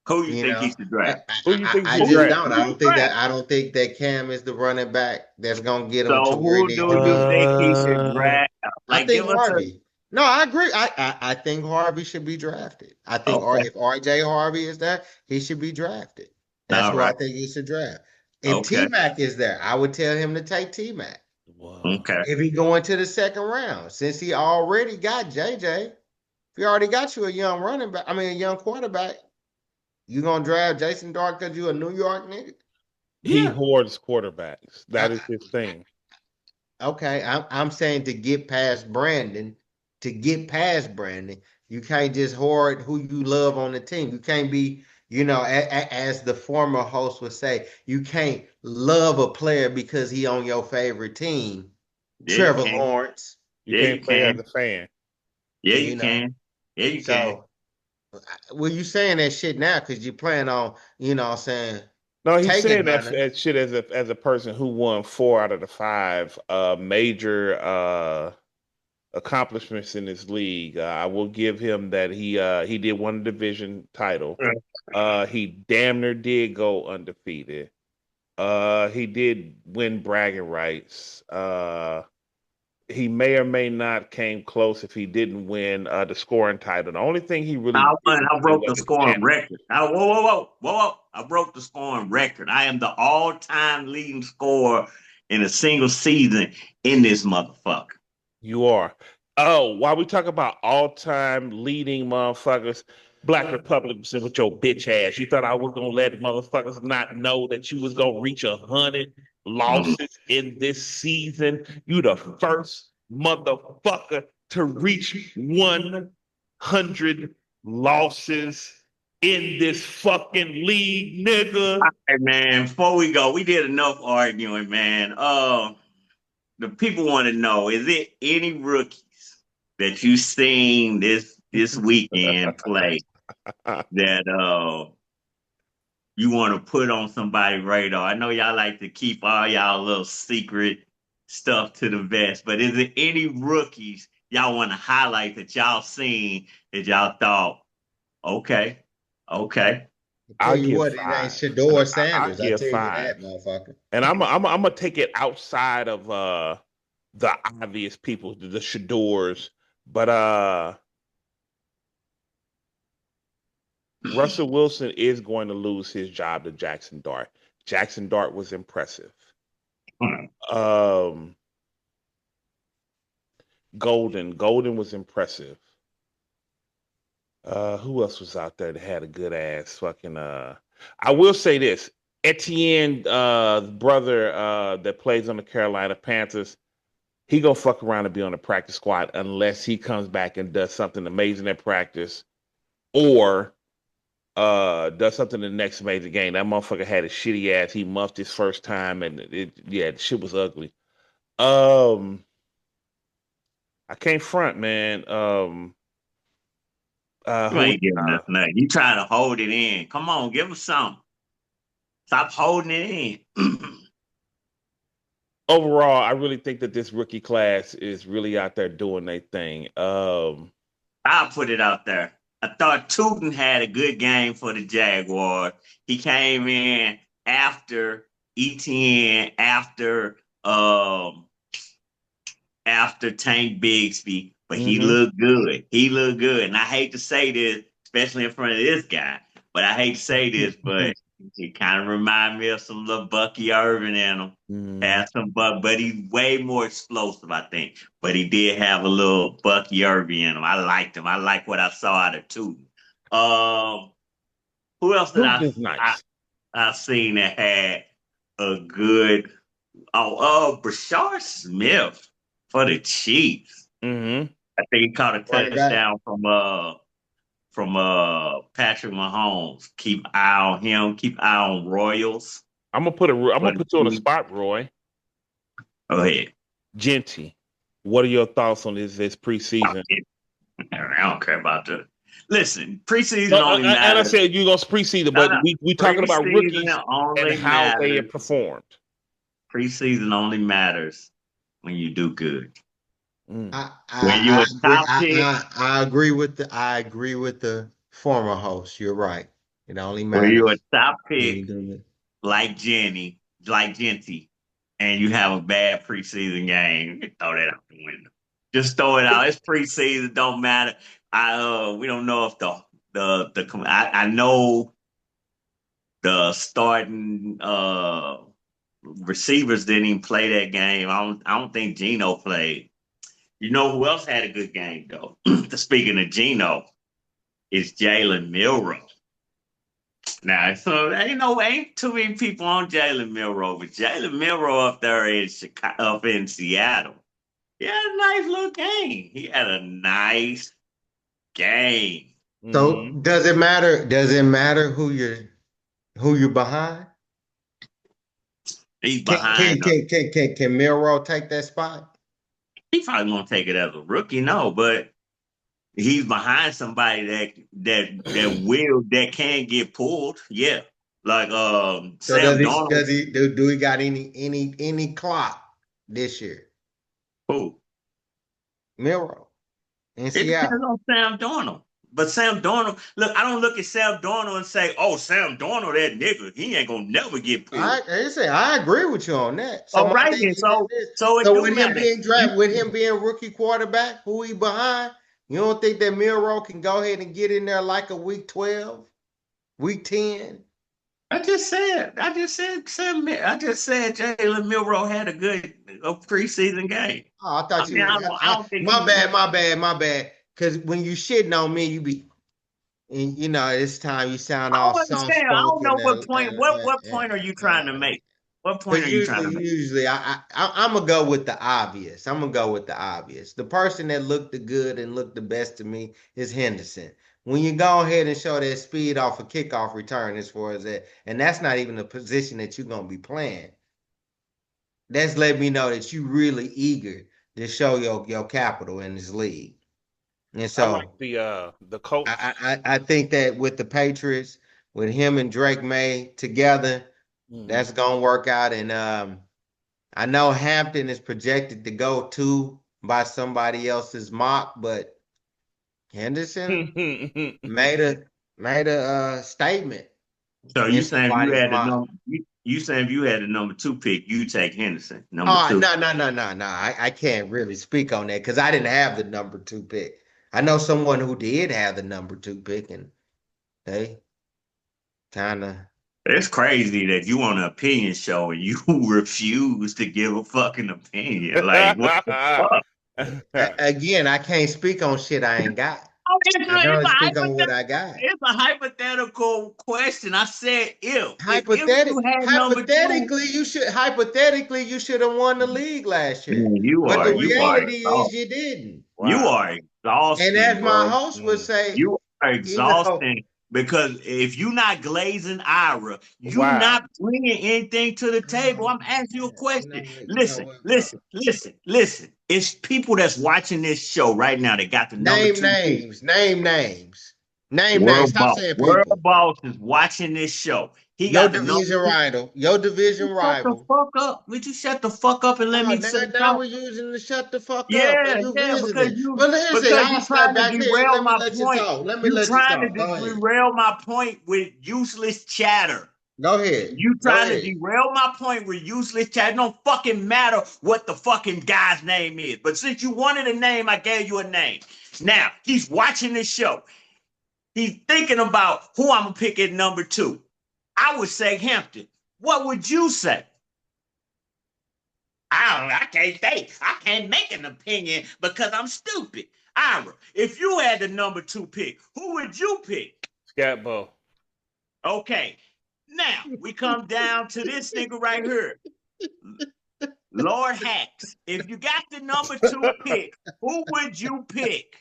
Who you You think he know, should I, draft? Who you I, think I should Who you just draft? think don't. he should draft? I don't think that Cam is the running back that's gonna get him to So where he who needs do to you be. think he should Uh, draft? I Like, think give us a Harvey. No, I agree. I think Harvey should be drafted. I think okay. if RJ Harvey is there, he should be drafted. That's All who I right. think he should draft. If T Okay. Mac is there, I would tell him to take T Mac. what? Okay. If he go into the second round, since he already got JJ, if he already got you a young running back, I mean a young quarterback, you gonna draft Jason Dark because you a New York nigga? He Yeah. hoards quarterbacks. That is I, his thing. Okay, I'm saying to get past Brandon, you can't just hoard who you love on the team. You can't be, as the former host would say, you can't love a player because he on your favorite team. Yeah, you Trevor can. Lawrence, You Yeah, you can't play as can. a fan. Yeah, you you know. can. Yeah, you can. So, well, you saying that shit now because you plan on, what I'm saying, No, he's taking saying Hunter. that shit as a person who won 4 out of the 5 major accomplishments in this league. I will give him that he did win a division title. He damn near did go undefeated. He did win bragging rights. He may or may not came close if he didn't win the scoring title. The only thing he really didn't I win broke was the the scoring championship. record. Whoa. I broke the scoring record. I am the all-time leading scorer in a single season in this motherfucker. You are. Oh, while we talk about all-time leading motherfuckers, Black Republicans with your bitch ass. You thought I was gonna let motherfuckers not know that you was gonna reach 100 losses in this season. You the first motherfucker to reach 100 losses in this fucking league, nigga. Hey man, before we go, we did enough arguing, man. The people want to know: is it any rookies that you seen this weekend play that you want to put on somebody's radar? I know y'all like to keep all y'all little secret stuff to the vest, but is there any rookies y'all want to highlight that y'all seen that y'all thought, okay, okay, I tell I'll you give what, it ain't five. Shador I'll Sanders. I give tell you five. that, motherfucker. And I'm gonna take it outside of the obvious people, the Shadors, But Russell Wilson is going to lose his job to Jackson Dart. Jackson Dart was impressive. Um, Golden was impressive. Who else was out there that had a good ass fucking I will say this. Etienne brother that plays on the Carolina Panthers, he gonna fuck around and be on the practice squad unless he comes back and does something amazing at practice or does something in the next major game. That motherfucker had a shitty ass. He muffed his first time and the shit was ugly. Um I can't front, man. You Who ain't giving us nothing. You trying to hold it in. Come on, give us something. Stop holding it in. overall, I really think that this rookie class is really out there doing their thing. I'll put it out there. I thought Tootin had a good game for the Jaguars. He came in after ETN, after Tank Bigsby, but he mhm. looked good. He looked good. And I hate to say this, especially in front of this guy, but I hate to say this, but he kind of remind me of some little Bucky Irvin in him. Mhm. Had some but he's way more explosive, I think. But he did have a little Bucky Irvin in him. I liked him. I like what I saw out of Tootin. Um, who else did Newton is nice. I seen that had a good Brashard Smith for the Chiefs. Mhm. I think he caught a Running back. touchdown from Patrick Mahomes. Keep eye on him. Keep eye on Royals. I'm For gonna the put you on the Chiefs. spot, Roy. Go ahead. Genty. What are your thoughts on this preseason? I don't care about the. Listen, preseason No, only and I matters. said you're gonna preseason, No, but no. we talking about rookies Preseason and only how they matters. have performed. Preseason only matters when you do good. Mm. When you I a agree. top pick, I agree with the former host. You're right. It only when you a matters top when you pick do it. like Jenny, like Genty, and you have a bad preseason game, you throw that out the window. Just throw it out. It's preseason, don't matter. We don't know if I know the starting receivers didn't even play that game. I don't think Gino played. You know who else had a good game though? Speaking of Gino, it's Jalen Milrow. Now, so ain't too many people on Jalen Milrow, but Jalen Milrow up there in Chicago, up in Seattle, he had a nice little game. He had a nice game. So Hmm. does it matter? Does it matter who you're behind? He's behind. Can Milrow take that spot? He probably won't take it as a rookie, no, but he's behind somebody that can get pulled. Yeah, like So Sam Donald. does he do he got any clock this year? Who? Milrow in It Seattle. depends on Sam Darnold. But Sam Darnold, look, I don't look at Sam Darnold and say, "Oh, Sam Darnold, that nigga, he ain't gonna never get pulled." I agree with you on that. So All my right, thing then. is So, this. so it So do with him matter. being You, drafted, with him being rookie quarterback, who he behind, you don't think that Milrow can go ahead and get in there like a week 12, week 10? I just said Jalen Milrow had a preseason game. Oh, I I thought mean, you. I don't think My he. bad, my bad, my bad. Because when you shitting on me, you be, and this time you sound I all don't soft understand. I don't know spoken. what point. What point are you trying to make? What point Because are you trying to make? usually, I'm gonna go with the obvious. I'm gonna go with the obvious. The person that looked the good and looked the best to me is Henderson. When you go ahead and show that speed off a kickoff return, as far as that, and that's not even the position that you're gonna be playing. That's let me know that you really eager to show your capital in this league. And I like so the coach. I think that with the Patriots, with him and Drake May together, Hmm. that's gonna work out. And I know Hampton is projected to go to by somebody else's mock, but Henderson made a statement So in you saying if you somebody's had the mock. number? You saying if you had the number 2 pick, you take Henderson, number Oh, 2. no, no, no, no, no. I can't really speak on that because I didn't have the number 2 pick. I know someone who did have the number 2 pick, and they kind of. It's crazy that you on an opinion show and you refuse to give a fucking opinion. Like, what the fuck? Again, I can't speak on shit I ain't got. Oh, I can only speak on what I got. it's a hypothetical question. I said if you had number 2, Hypothetically you should have won the league last year. man, But the you are reality is exhausted. you didn't. You Wow. are And exhausting, as my bro. host would say, You are you know, exhausting because if you not glazing Ira, you Wow. not bringing anything to the table. oh, I'm asking you a man, question. you know Listen, what, bro? listen, listen, listen. It's people that's watching this show right now that got the number Name 2 pick. names, name names, name names. Stop saying World people. Boss is watching this show. He Your got the number division 2. rival, your division Shut the rival. fuck up. Would you shut the fuck up and let Oh, me now, say now talk? we're using the shut the fuck up, and Yeah, you yeah, visiting. Well, listen, because I'll you step trying to back here and derail let me my let you point. talk. Let me You let you trying to talk. Go ahead. derail my point with useless chatter. Go ahead. You Go trying to ahead. derail my point with useless chatter. It don't fucking matter what the fucking guy's name is. But since you wanted a name, I gave you a name. Now he's watching this show. He's thinking about who I'm gonna pick at number 2. I would say Hampton. What would you say? I can't say. I can't make an opinion because I'm stupid. Ira, if you had the number 2 pick, who would you pick? Scatbo. Okay. Now we come down to this nigga right here. Lord Hacks. If you got the number 2 pick, who would you pick?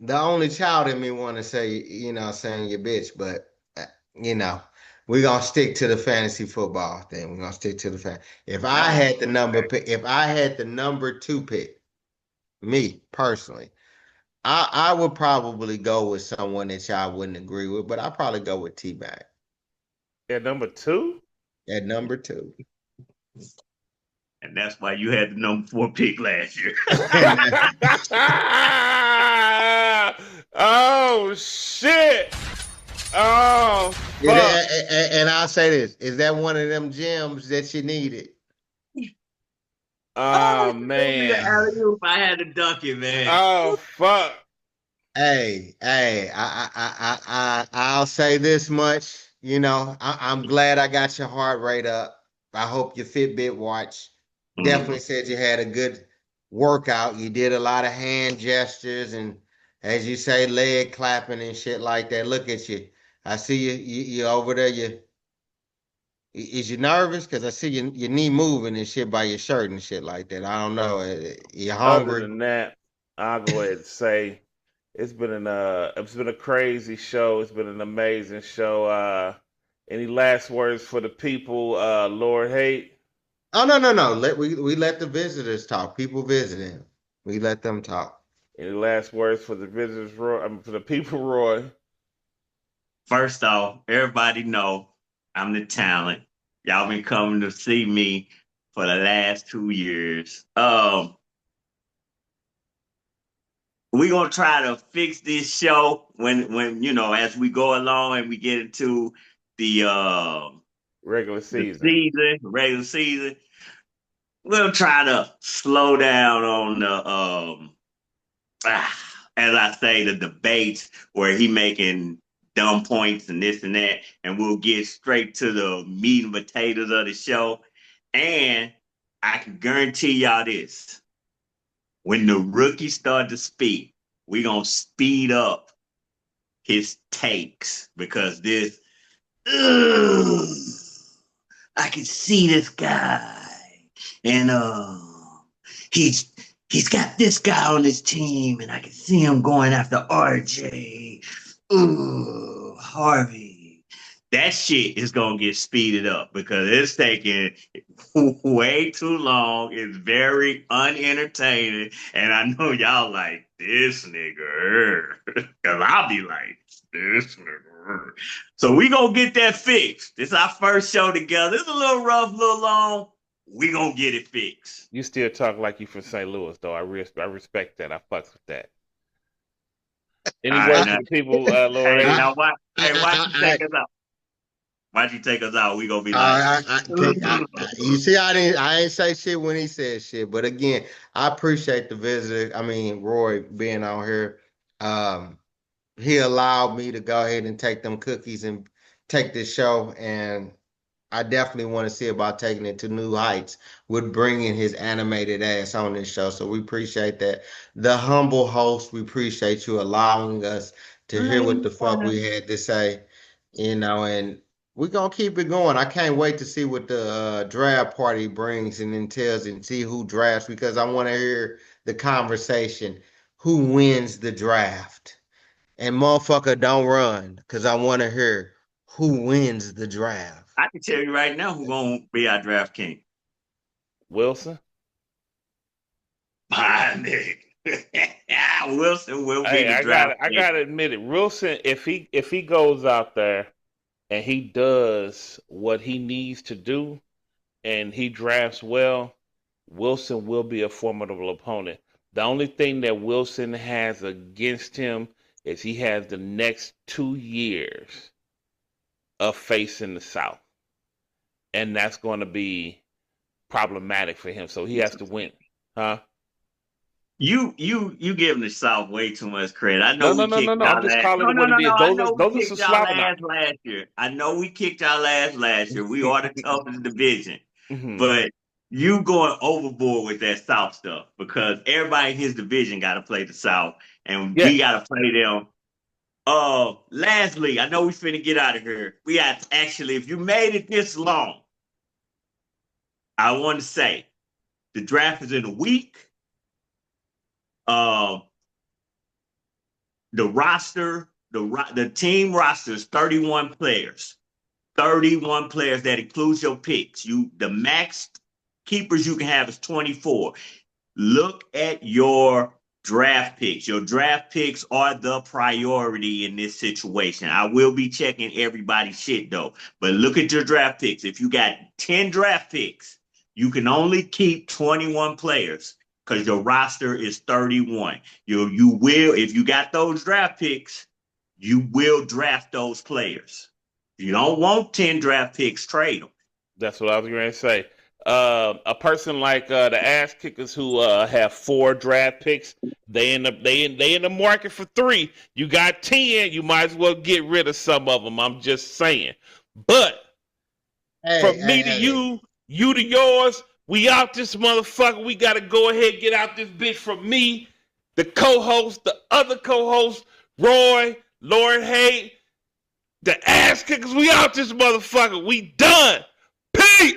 The only child in me want to say, saying your bitch, but you know, we're gonna stick to the fantasy football thing. We're gonna stick to the fan. Oh, If I had the number 2 pick, me personally, I would probably go with someone that y'all wouldn't agree with, but I'd probably go with T-Mac Yeah, number 2? at number 2. and that's why you had the number 4 pick last year. Oh shit. Oh fuck. And I'll say this: is that one of them gems that you needed? Oh Give me an man. alley-oop. I had to dunk it, man. Oh fuck. Hey, I'll say this much. I'm glad I got your heart rate up. I hope your Fitbit watch definitely said you had a good workout. You did a lot of hand gestures and, as you say, leg clapping and shit like that. Look at you. I see you over there. Is you nervous? Because I see your knee moving and shit by your shirt and shit like that. I don't know. You Other hungry? than that, I'll go ahead and say it's been a crazy show. It's been an amazing show. Any last words for the people, Lord Hate? Oh, no, no, no. We let the visitors talk. People visiting. We let them talk. Any last words for the visitors, Roy? I mean, for the people, Roy? First off, everybody know I'm the talent. Y'all been coming to see me for the last 2 years. We gonna try to fix this show when as we go along and we get into the Regular the season. season, regular season. We'll try to slow down on the as I say, the debates where he making dumb points and this and that, and we'll get straight to the meat and potatoes of the show. And I can guarantee y'all this: when the rookies start to speak, we gonna speed up his takes because this. Ugh, I can see this guy, and he's he's got this guy on his team, and I can see him going after RJ. Ooh, Harvey. That shit is gonna get speeded up because it's taking way too long. It's very unentertaining, and I know y'all like this nigga, because I'll be like this nigga. So we gonna get that fixed. This is our first show together. It's a little rough, a little long. We gonna get it fixed. You still talk like you from St. Louis, though. I respect that. I fucks with that. All Any right, words I, for now, the people, Lord hey, H? I, now watch, hey, watch the I, seconds up. Watch you take us out. We gonna be like, You see, I ain't say shit when he said shit. But again, I appreciate the visitor. I mean, Roy being on here. Um, he allowed me to go ahead and take them cookies and take this show, and I definitely want to see about taking it to new heights with bringing his animated ass on this show. So we appreciate that. The humble host, we appreciate you allowing us to hear what the fuck we had to say, and we're gonna keep it going. I can't wait to see what the draft party brings and entails and see who drafts because I want to hear the conversation. Who wins the draft? And motherfucker, don't run because I want to hear who wins the draft. I can tell you right now who gonna be our draft king. Wilson. My nigga. Wilson will be Hey, the I draft got I king. gotta admit it. Wilson, if he goes out there and he does what he needs to do and he drafts well, Wilson will be a formidable opponent. The only thing that Wilson has against him is he has the next 2 years of facing the South. And that's going to be problematic for him. So he has to win. Huh? You giving the South way too much credit. I No, know no, we no, no, kicked no. I'm our just last. calling No, it no, what no, it no. is. I Those know are we those are some kicked our slobber knots. last last year. I know we kicked our last year. We are the toughest division. Mm-hmm. But you going overboard with that South stuff because everybody in his division got to play the South, and we Yes. got to play them. Lastly, I know we finna get out of here. We got actually, if you made it this long, I want to say the draft is in a week. Uh, the roster, the team roster is 31 players. 31 players that includes your picks. The max keepers you can have is 24. Look at your draft picks. Your draft picks are the priority in this situation. I will be checking everybody's shit though, but look at your draft picks. If you got 10 draft picks, you can only keep 21 players because your roster is 31. You will, if you got those draft picks, you will draft those players. If you don't want 10 draft picks, trade them. That's what I was going to say. A person like the ass kickers who have 4 draft picks, they in the market for 3. You got 10, you might as well get rid of some of them. I'm just saying. But Hey, from hey, me to hey. you to yours, we out this motherfucker. We got to go ahead and get out this bitch from me, the co-host, the other co-host, Roy, Lord Hay, the ass kickers. We out this motherfucker. We done. Peace.